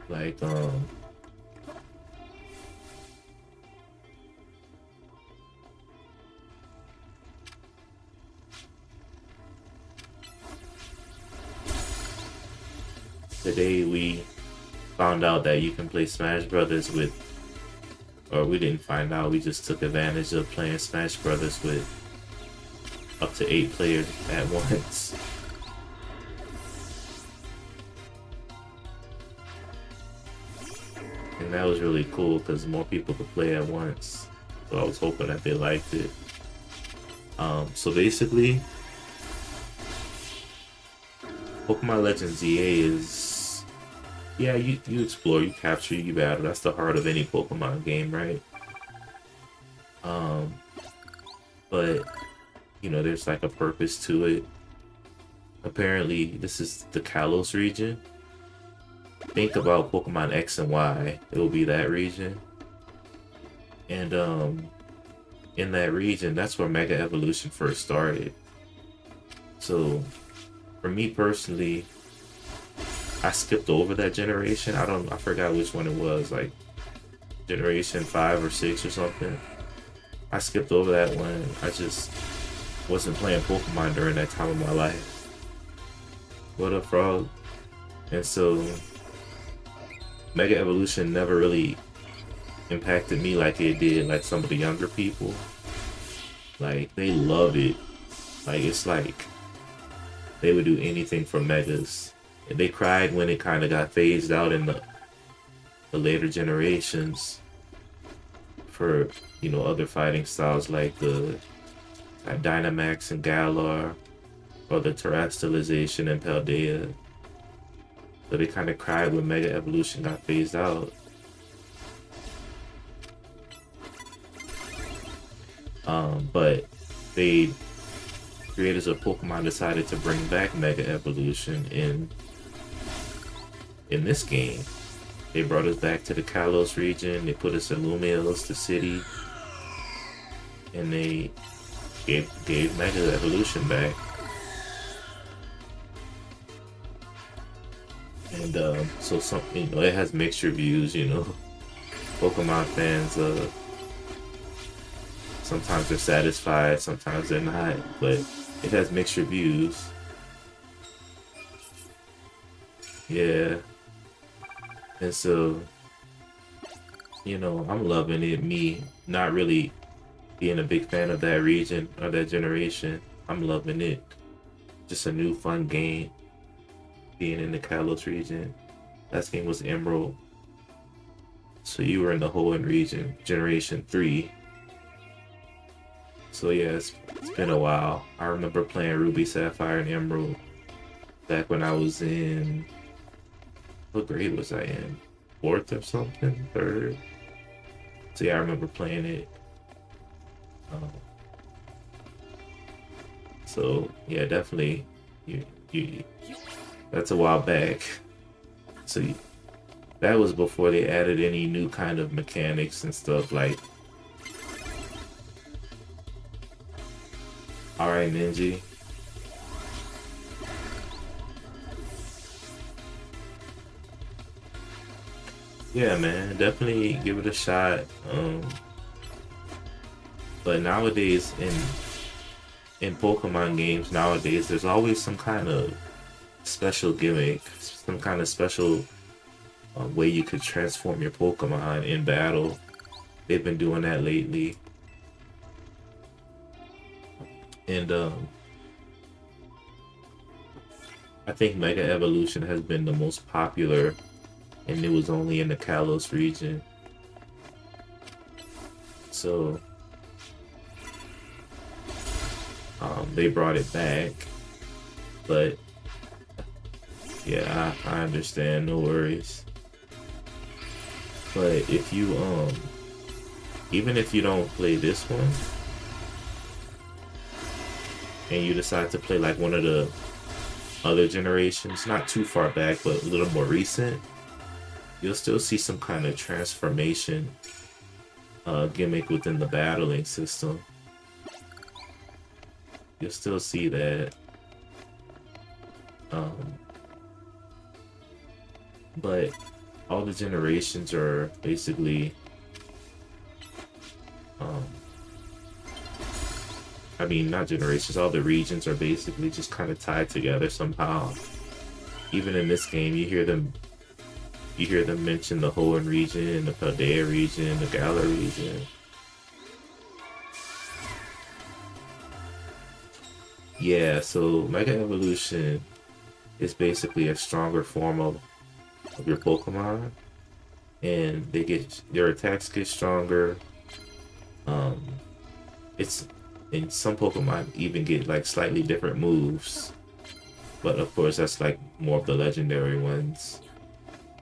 Like, today we found out that you can play Smash Brothers with, or we didn't find out, we just took advantage of playing Smash Brothers with up to 8 players at once. And that was really cool because more people could play at once. So I was hoping that they liked it. So basically, Pokemon Legends ZA is, yeah, you explore, you capture, you battle. That's the heart of any Pokemon game, right? But there's like a purpose to it. Apparently, this is the Kalos region. Think about Pokemon X and Y, it will be that region. And in that region, that's where Mega Evolution first started. So for me personally, I skipped over that generation. I forgot which one it was, like generation 5 or 6 or something. I skipped over that one. I just wasn't playing Pokemon during that time of my life. What up, Frog? And so Mega Evolution never really impacted me like it did like some of the younger people. Like, they love it. Like, it's like they would do anything for Megas. And they cried when it kind of got phased out in the later generations for, other fighting styles like the Dynamax and Galar, or the Terastallization and Paldea. So they kind of cried when Mega Evolution got phased out. But the creators of Pokemon decided to bring back Mega Evolution in this game. They brought us back to the Kalos region. They put us in Lumios, the city, and they gave Mega Evolution back. And so some, you know, it has mixed reviews. You know, Pokemon fans, sometimes they're satisfied, sometimes they're not, but it has mixed reviews. Yeah, and so, you know, I'm loving it. Me not really being a big fan of that region or that generation, I'm loving it. Just a new fun game. Being in the Kalos region. Last game was Emerald. So you were in the Hoenn region, Generation 3. So yeah, it's been a while. I remember playing Ruby, Sapphire, and Emerald back when I was in... What grade was I in? 4th or something? 3rd? So yeah, I remember playing it. So yeah, definitely, you that's a while back. So that was before they added any new kind of mechanics and stuff like. All right, Ninja. Yeah, man, definitely give it a shot. But nowadays in Pokemon games nowadays, there's always some kind of special gimmick, some kind of special way you could transform your Pokemon in battle. They've been doing that lately. And I think Mega Evolution has been the most popular, and it was only in the Kalos region. So they brought it back, but yeah, I understand, no worries. But if you even if you don't play this one and you decide to play like one of the other generations, not too far back but a little more recent, you'll still see some kind of transformation gimmick within the battling system. You'll still see that. But all the generations are basically I mean, not generations, all the regions are basically just kind of tied together somehow. Even in this game, you hear them mention the Hoenn region, the Paldea region, the Galar region. Yeah, so Mega Evolution is basically a stronger form of your Pokemon, and their attacks get stronger. It's and some Pokemon even get like slightly different moves, but of course that's like more of the legendary ones.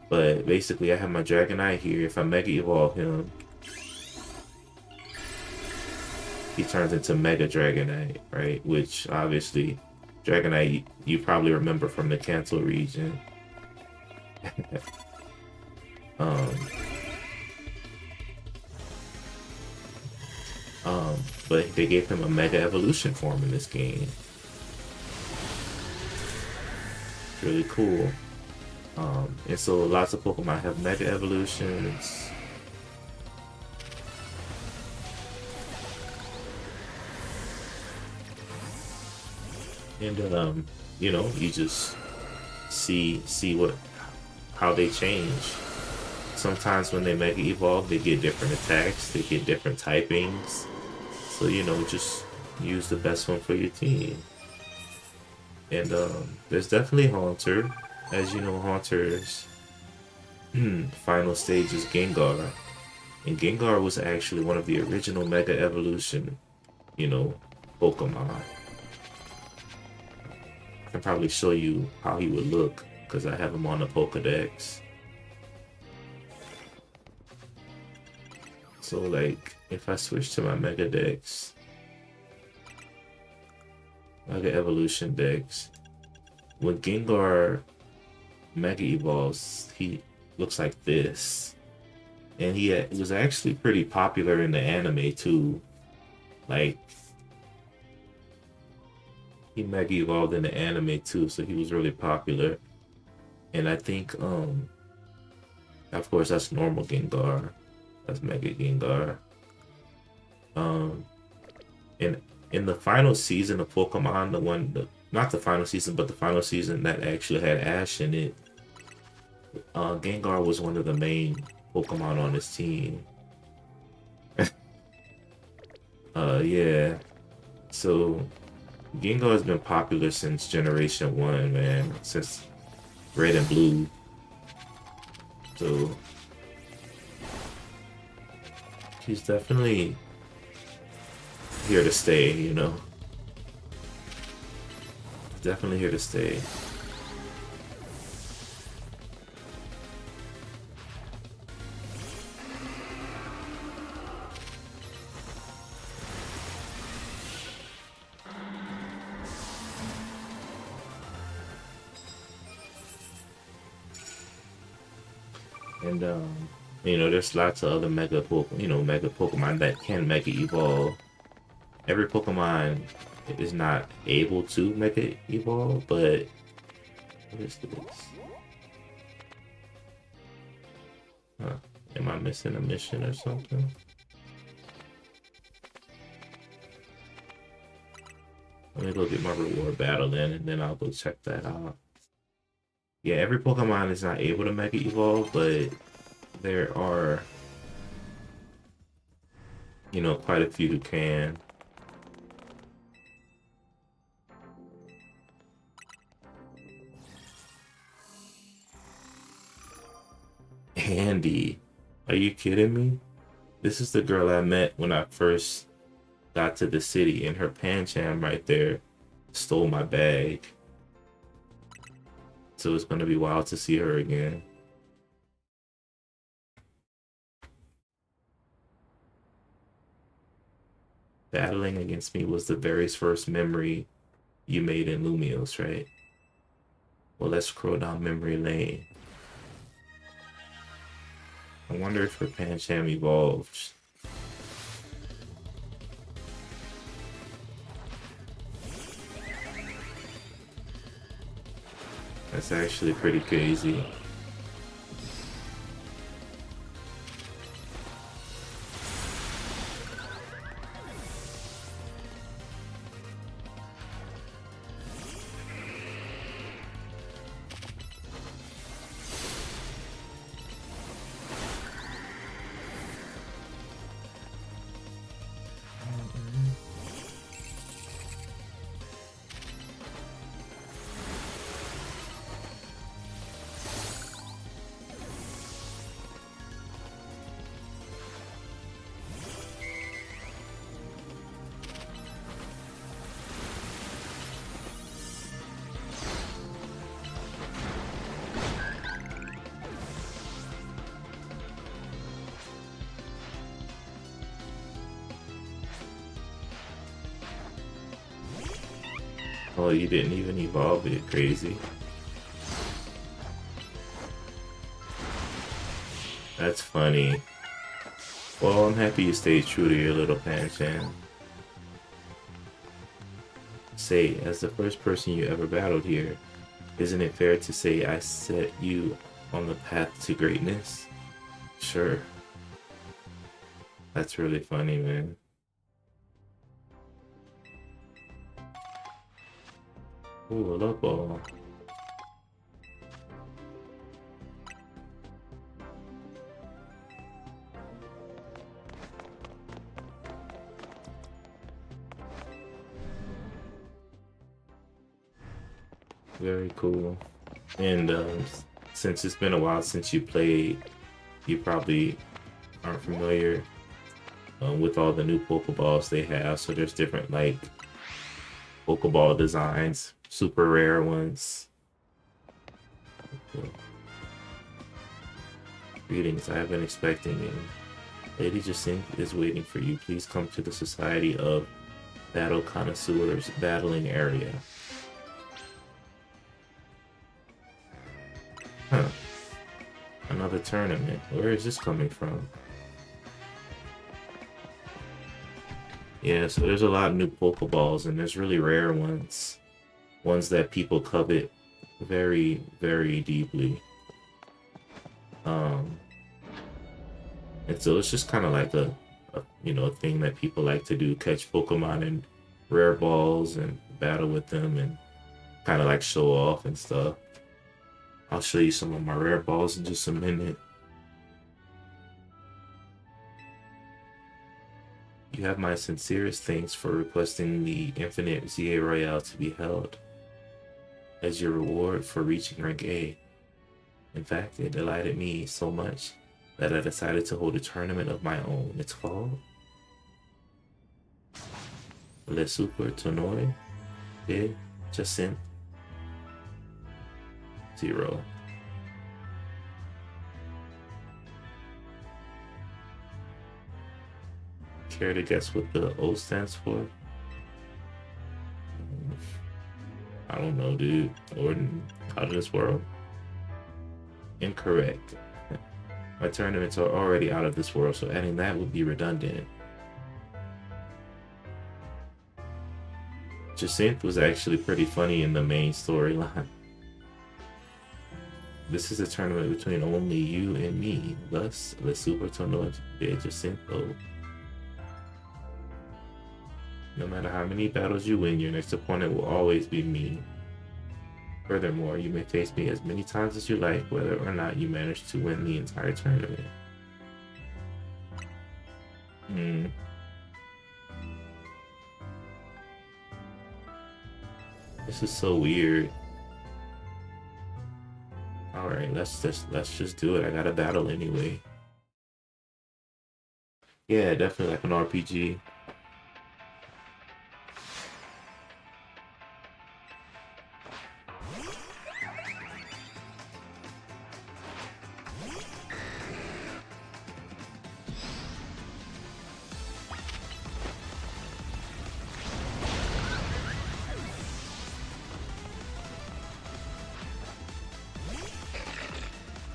But basically, I have my Dragonite here. If I Mega Evolve him, he turns into Mega Dragonite, right? Which obviously, Dragonite you probably remember from the Kanto region. But they gave him a Mega Evolution form in this game. It's really cool. And so lots of Pokemon have Mega Evolutions. And you know, you just see how they change. Sometimes when they Mega Evolve, they get different attacks, they get different typings. So, you know, just use the best one for your team. And there's definitely Haunter. As you know, Haunter's final stage is Gengar. And Gengar was actually one of the original Mega Evolution, you know, Pokemon. I can probably show you how he would look because I have him on the Pokedex. So like, if I switch to my Mega Dex, Mega Evolution Dex, when Gengar Mega Evolves, he looks like this. And he was actually pretty popular in the anime too. Like, he mega evolved in the anime too, so he was really popular. And I think, of course, that's normal Gengar. That's Mega Gengar. Um, in in the final season of Pokemon, not the final season, but the final season that actually had Ash in it, Gengar was one of the main Pokemon on his team. Yeah. So Gengar has been popular since Generation 1, man. Since Red and Blue. So he's definitely here to stay, you know. Definitely here to stay. And you know, there's lots of other mega Pokemon that can mega evolve. Every Pokemon is not able to mega evolve, but what is this? Huh. Am I missing a mission or something? Let me go get my reward battle then, and then I'll go check that out. Yeah, every Pokemon is not able to mega evolve, but there are, you know, quite a few who can. Andy, are you kidding me? This is the girl I met when I first got to the city, and her Pancham right there stole my bag. So it's gonna be wild to see her again. Battling against me was the very first memory you made in Lumios, right? Well, let's scroll down memory lane. I wonder if her Pancham evolved. That's actually pretty crazy. Oh, you didn't even evolve it, crazy. That's funny. Well, I'm happy you stayed true to your little Pancham. Say, as the first person you ever battled here, isn't it fair to say I set you on the path to greatness? Sure. That's really funny, man. Ooh, a love ball. Very cool. And since it's been a while since you played, you probably aren't familiar with all the new Pokeballs they have. So there's different like Pokeball designs, super rare ones. Greetings, I have been expecting you. Lady Jacinthe is waiting for you. Please come to the Society of Battle Connoisseurs battling area. Huh. Another tournament. Where is this coming from? Yeah, so there's a lot of new Pokeballs, and there's really rare ones. ones that people covet very, very deeply. And so it's just kind of like a thing that people like to do, catch Pokemon in rare balls and battle with them and kind of like show off and stuff. I'll show you some of my rare balls in just a minute. You have my sincerest thanks for requesting the Infinite ZA Royale to be held as your reward for reaching rank A. In fact, it delighted me so much that I decided to hold a tournament of my own. It's called Le Super Tournoi de Jacinthe 0. Care to guess what the O stands for? I don't know, dude. Ordin out of this world? Incorrect. My tournaments are already out of this world, so adding that would be redundant. Jacinthe was actually pretty funny in the main storyline. This is a tournament between only you and me, thus Le Super Tournoi de Jacinthe. No matter how many battles you win, your next opponent will always be me. Furthermore, you may face me as many times as you like, whether or not you manage to win the entire tournament. This is so weird. Alright, let's just do it. I got a battle anyway. Yeah, definitely like an RPG.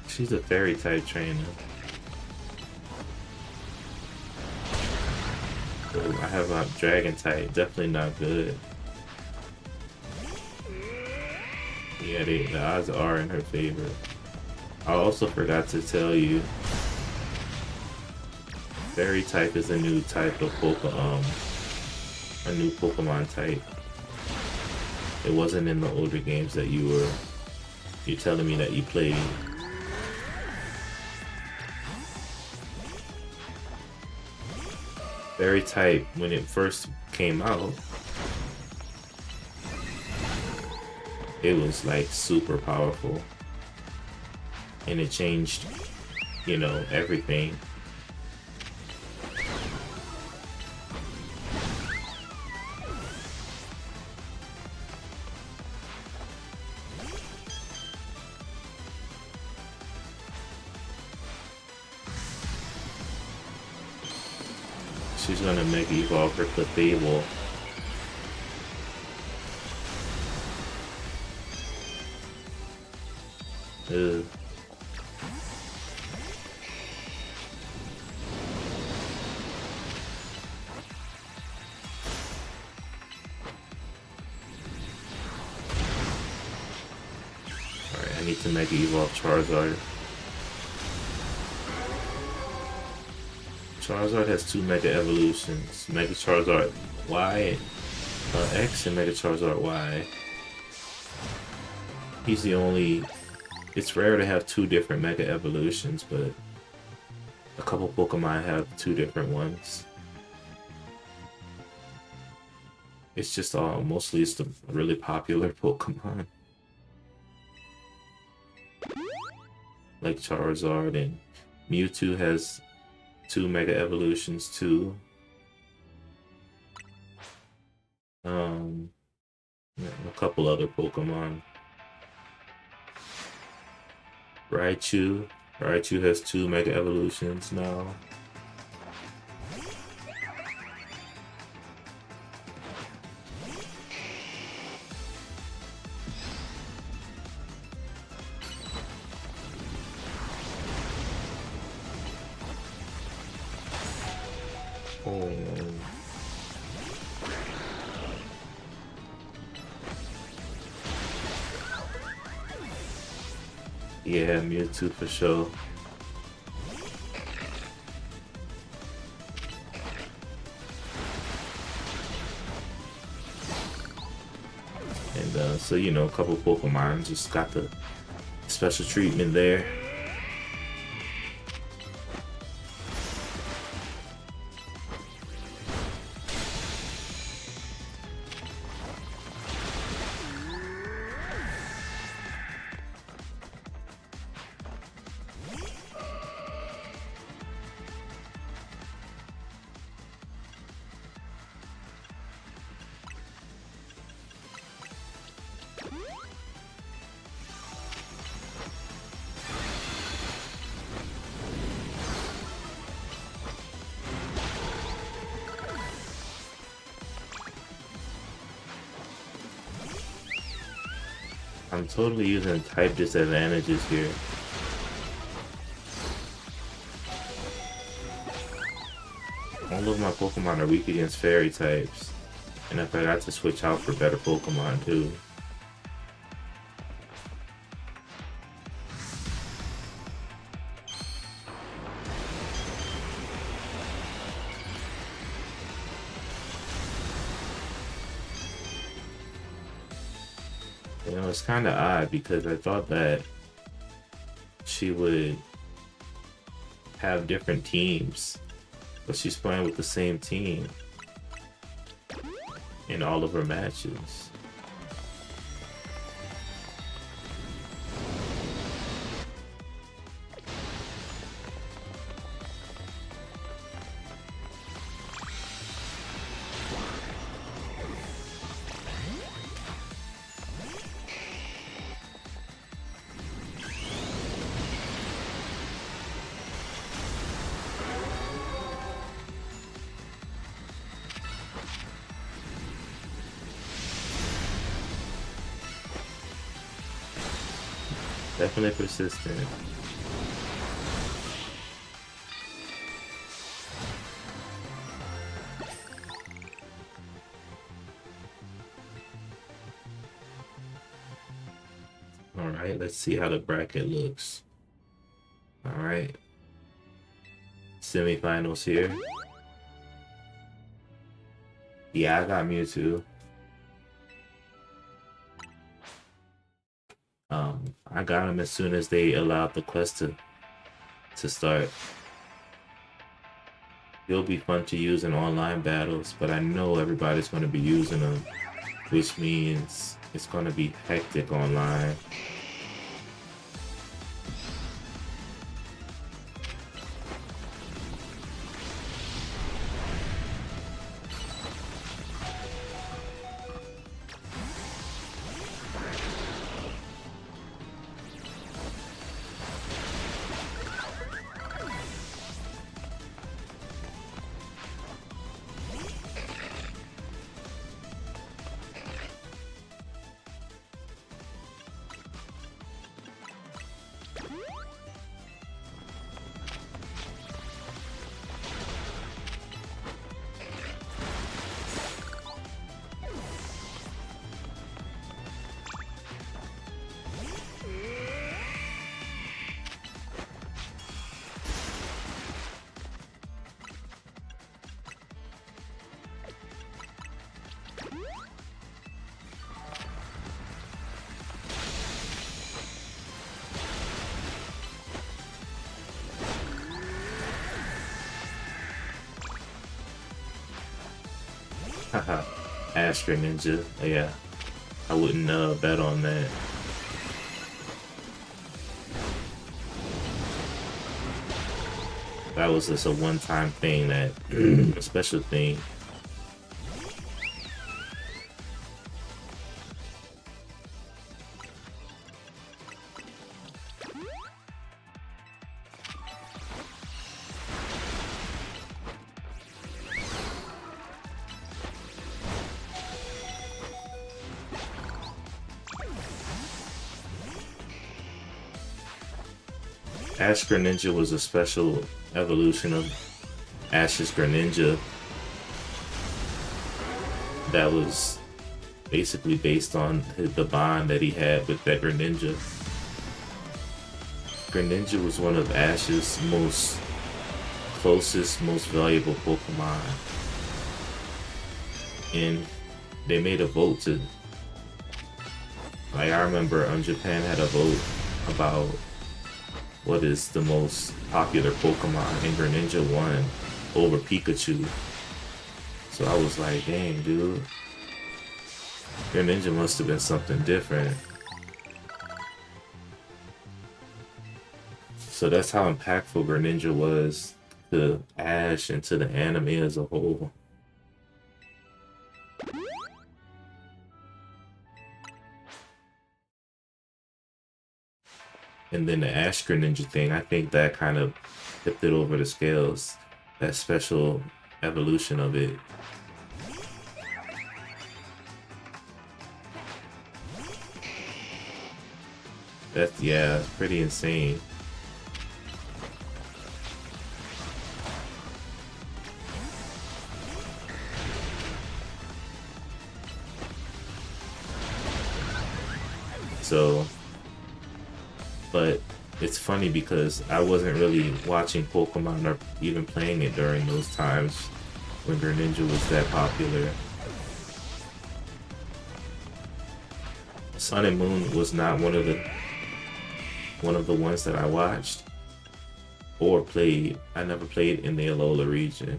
She's a fairy type trainer. So I have a dragon type, definitely not good. Yeah, the odds are in her favor. I also forgot to tell you, fairy type is a new type of a new Pokemon type. It wasn't in the older games that you're telling me that you played. Fairy type, when it first came out, it was like super powerful. And it changed, everything. She's gonna Mega Evolve her Clefable. Ugh. Alright, I need to Mega Evolve Charizard. Charizard has 2 Mega Evolutions. Mega Charizard Y, X and Mega Charizard Y. He's the only... It's rare to have 2 different Mega Evolutions, but a couple Pokemon have 2 different ones. It's just mostly it's the really popular Pokemon. Like Charizard, and Mewtwo has 2 Mega Evolutions too. A couple other Pokemon. Raichu has 2 Mega Evolutions now. Yeah, Mewtwo for sure. And so you know, a couple Pokemon just got the special treatment there. I'm totally using type disadvantages here. All of my Pokemon are weak against fairy types. And I forgot to switch out for better Pokemon too. You know, it's kind of odd because I thought that she would have different teams, but she's playing with the same team in all of her matches. Definitely persistent. Alright, let's see how the bracket looks. Alright. Semifinals here. Yeah, I got Mewtwo. I got him as soon as they allowed the quest to start. He'll be fun to use in online battles, but I know everybody's going to be using them, which means it's going to be hectic online. Haha, Astro Ninja. Yeah, I wouldn't bet on that. That was just a one-time thing, that a special thing. Ash Greninja was a special evolution of Ash's Greninja that was basically based on the bond that he had with that Greninja. Greninja was one of Ash's most closest, most valuable Pokemon. And they made a vote to, like, I remember Japan had a vote about what is the most popular Pokemon, and Greninja won over Pikachu. So I was like, dang, dude. Greninja must have been something different. So that's how impactful Greninja was to Ash and to the anime as a whole. And then the Ash Greninja thing, I think that kind of tipped it over the scales. That special evolution of it. That's, yeah, it's pretty insane. So, but it's funny because I wasn't really watching Pokemon or even playing it during those times when Greninja was that popular. Sun and Moon was not one of the ones that I watched or played. I never played in the Alola region.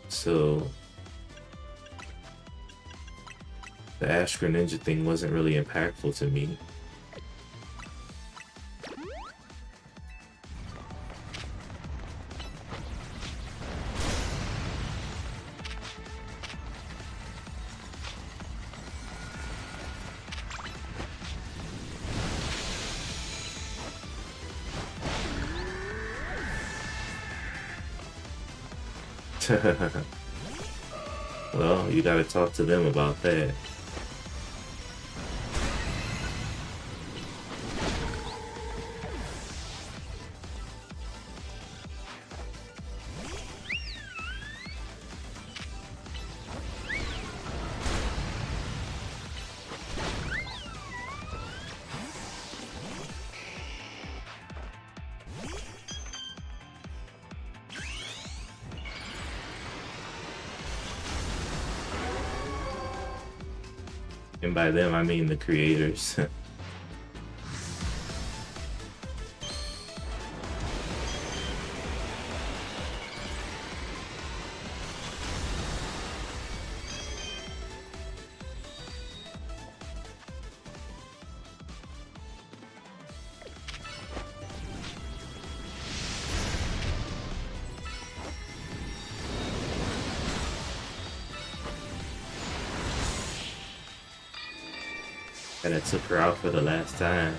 So the Ash Greninja thing wasn't really impactful to me. Well, you gotta talk to them about that. And by them, I mean the creators. And I took her out for the last time.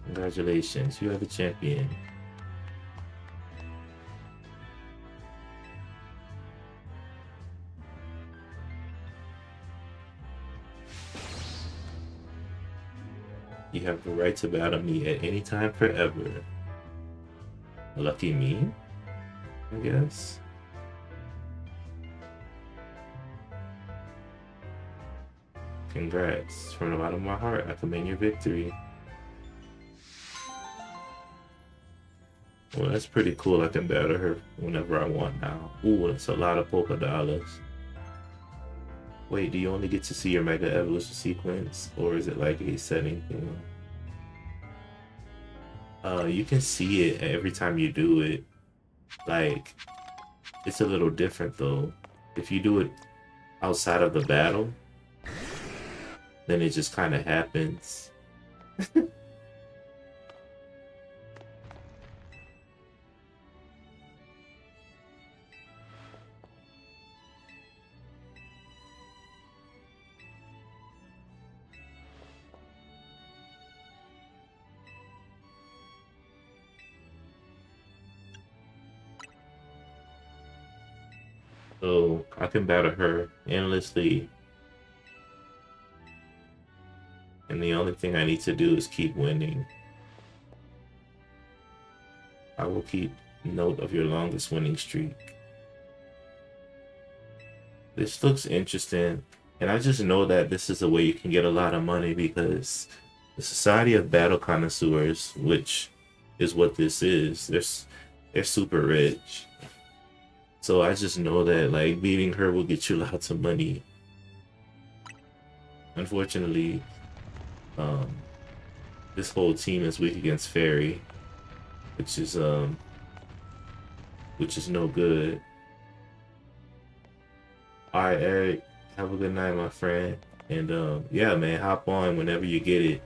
Congratulations, you have a champion. You have the right to battle me at any time forever. Lucky me, I guess. Congrats. From the bottom of my heart, I commend your victory. Well, that's pretty cool. I can battle her whenever I want now. Ooh, that's a lot of polka dollars. Wait, do you only get to see your Mega Evolution sequence? Or is it like a setting thing? You can see it every time you do it. Like, it's a little different though. If you do it outside of the battle, then it just kind of happens. So I can battle her endlessly. And the only thing I need to do is keep winning. I I will keep note of your longest winning streak. This looks interesting, and I just know that this is a way you can get a lot of money because the Society of Battle Connoisseurs, which is what this is, they're super rich. So I just know that like beating her will get you lots of money. Unfortunately, this whole team is weak against Fairy, which is no good. Alright, Eric, have a good night, my friend. And yeah, man, hop on whenever you get it.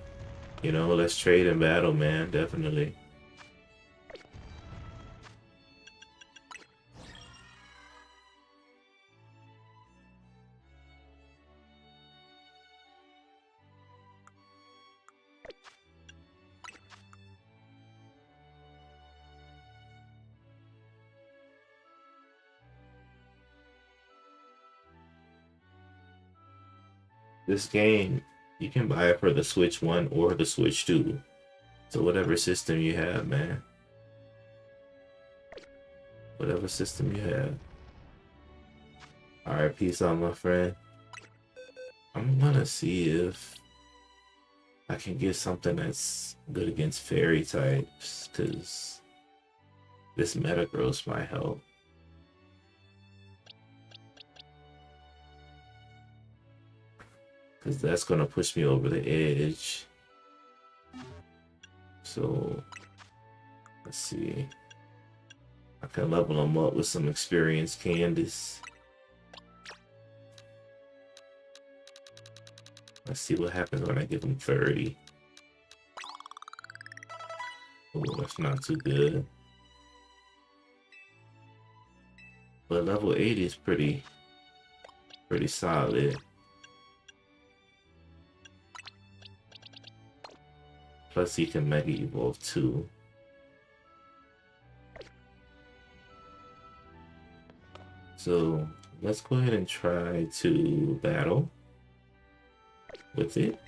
You know, let's trade and battle, man, definitely. This game, you can buy it for the Switch 1 or the Switch 2. So whatever system you have, man. Whatever system you have. Alright, peace out, my friend. I'm gonna see if I can get something that's good against fairy types, because this Metagross might help. Because that's gonna push me over the edge. So let's see. I can level them up with some experienced Candice. Let's see what happens when I give them 30. Oh, that's not too good. But level 80 is pretty solid. Plus he can Mega Evolve too. So let's go ahead and try to battle with it.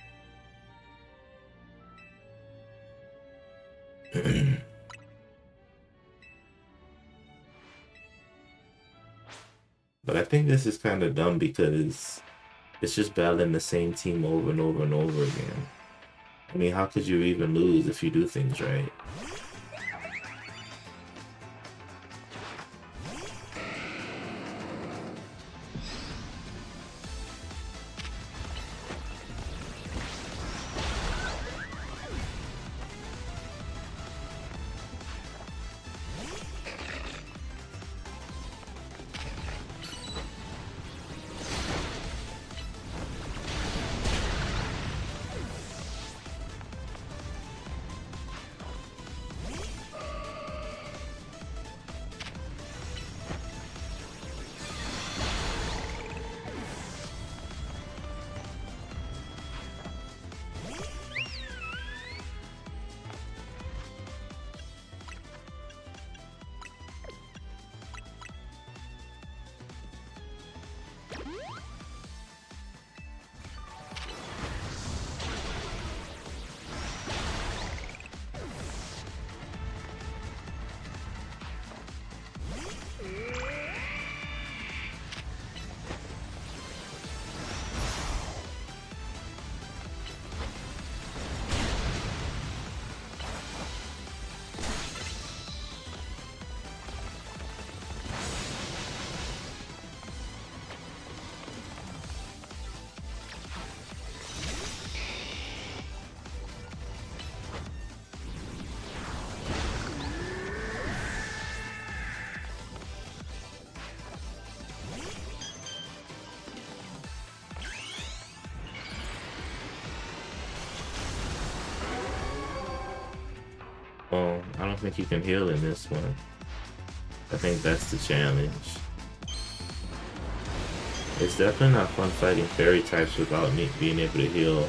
But I think this is kind of dumb because it's just battling the same team over and over and over again. I mean, how could you even lose if you do things right? Well, I don't think you can heal in this one. I think that's the challenge. It's definitely not fun fighting fairy types without me being able to heal.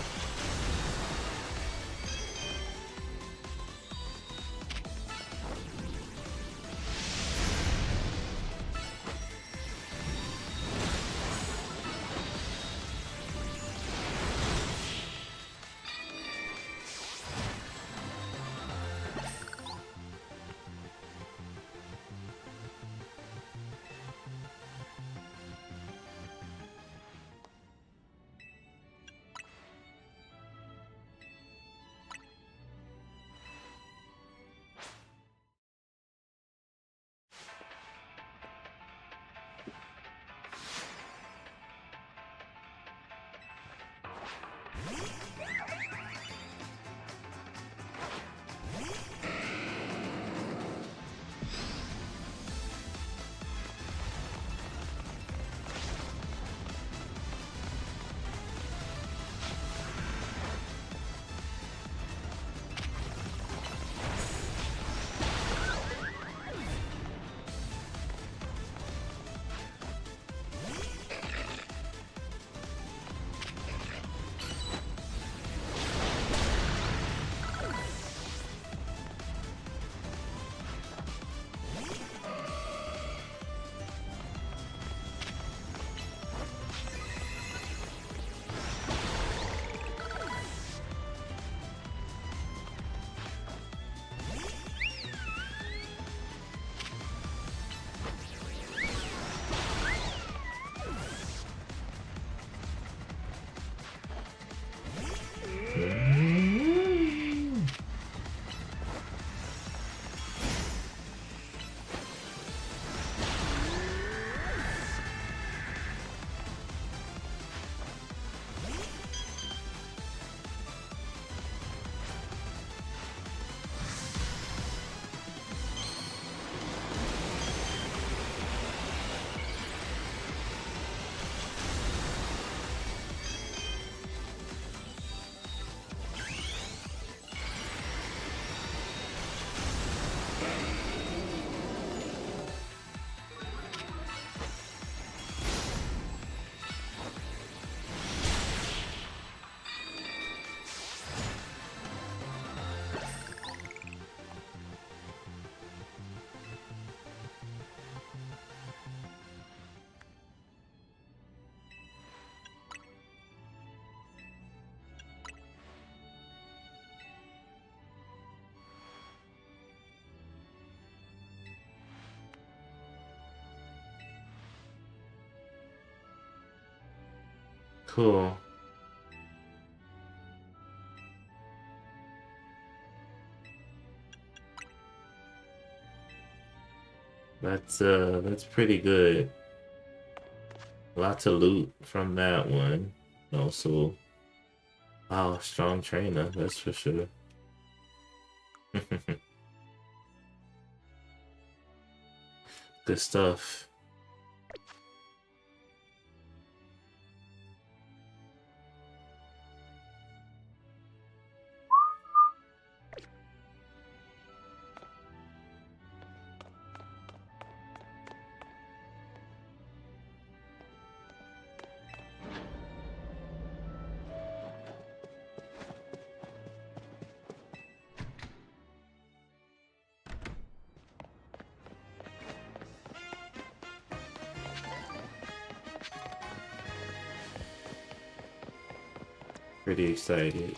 Cool. That's pretty good. Lots of loot from that one. Also, wow, strong trainer, that's for sure. Good stuff. Pretty excited.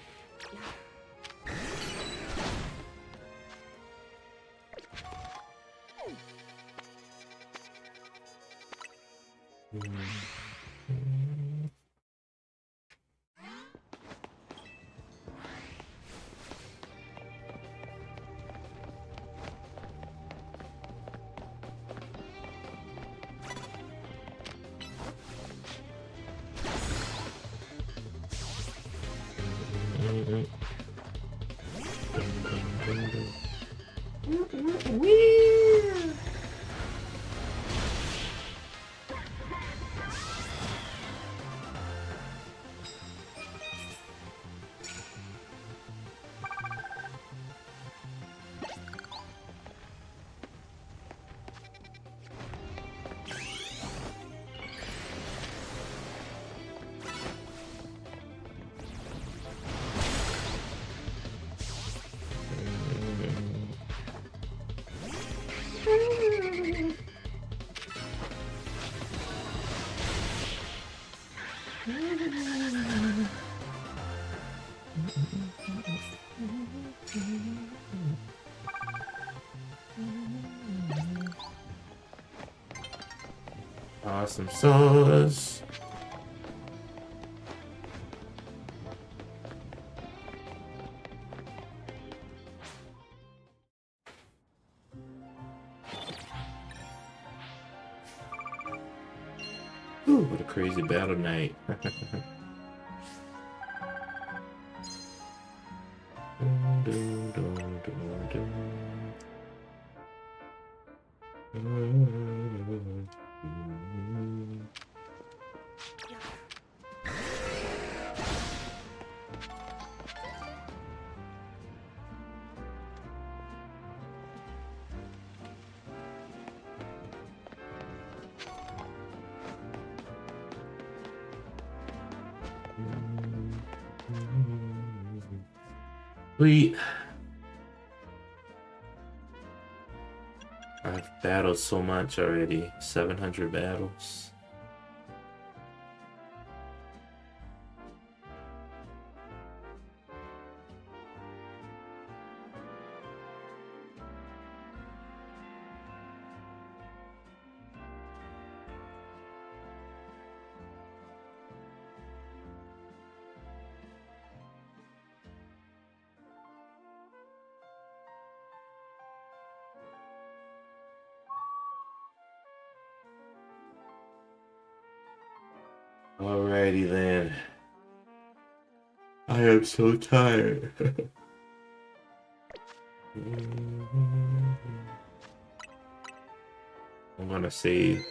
Awesome sauce. Ooh, what a crazy battle night. Sweet. I've battled so much already. 700 battles. Alrighty then. I am so tired. I'm gonna save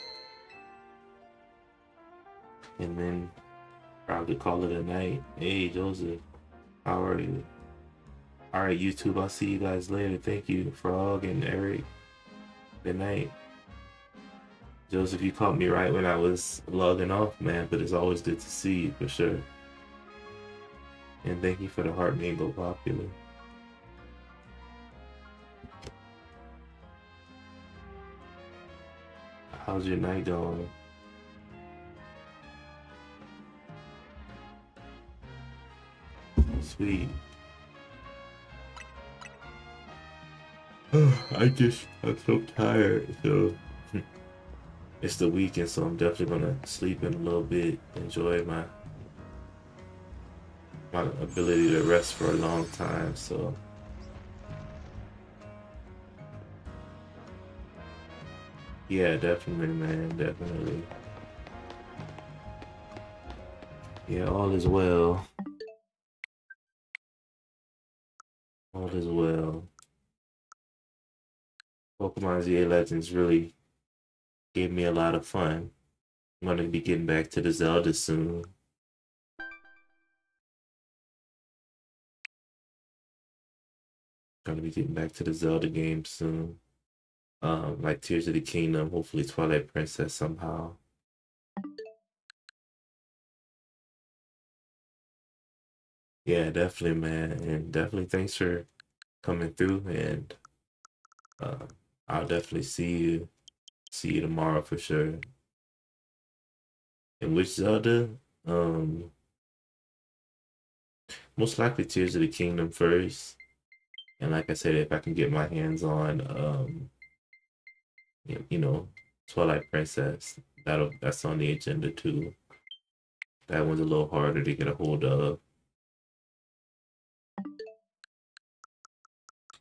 and then probably call it a night. Hey Joseph, how are you? Alright YouTube, I'll see you guys later. Thank you, Frog and Eric. Good night. Joseph, you caught me right when I was logging off, man, but it's always good to see you for sure. And thank you for the heart mango popular. How's your night going? Sweet. I'm so tired, so it's the weekend, so I'm definitely gonna sleep in a little bit, enjoy my ability to rest for a long time, so yeah, definitely, man, definitely. Yeah, all is well. All is well. Pokemon ZA Legends really gave me a lot of fun. I'm gonna be getting back to the Zelda soon. Gonna be getting back to the Zelda game soon. Like Tears of the Kingdom, hopefully Twilight Princess somehow. Yeah, definitely, man, and definitely thanks for coming through, and uh, I'll definitely see you tomorrow for sure. And which Zelda? Um, Most likely Tears of the Kingdom first. And like I said, if I can get my hands on you know, Twilight Princess, that's on the agenda too. That one's a little harder to get a hold of.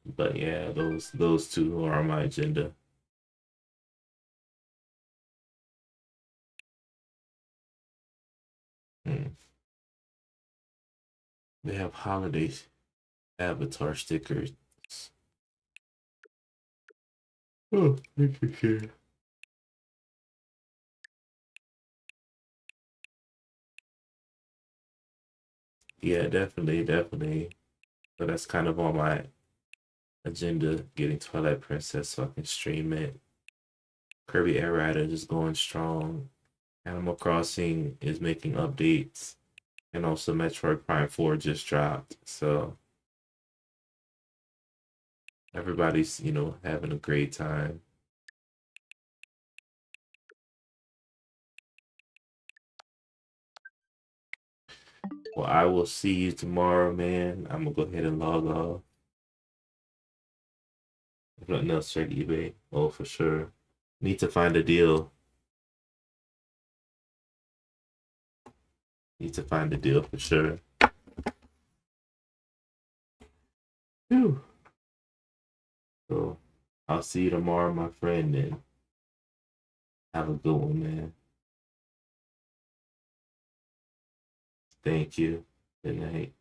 But yeah, those two are on my agenda. Hmm. They have holiday avatar stickers. Oh, interesting. Yeah, definitely, definitely. So that's kind of on my agenda, getting Twilight Princess so I can stream it. Kirby Air Rider is going strong. Animal Crossing is making updates. And also Metroid Prime 4 just dropped. So everybody's, having a great time. Well, I will see you tomorrow, man. I'm gonna go ahead and log off. If nothing else, check eBay. Oh, for sure. Need to find a deal. Need to find a deal for sure. Whew. So I'll see you tomorrow, my friend, and have a good one, man. Thank you. Good night.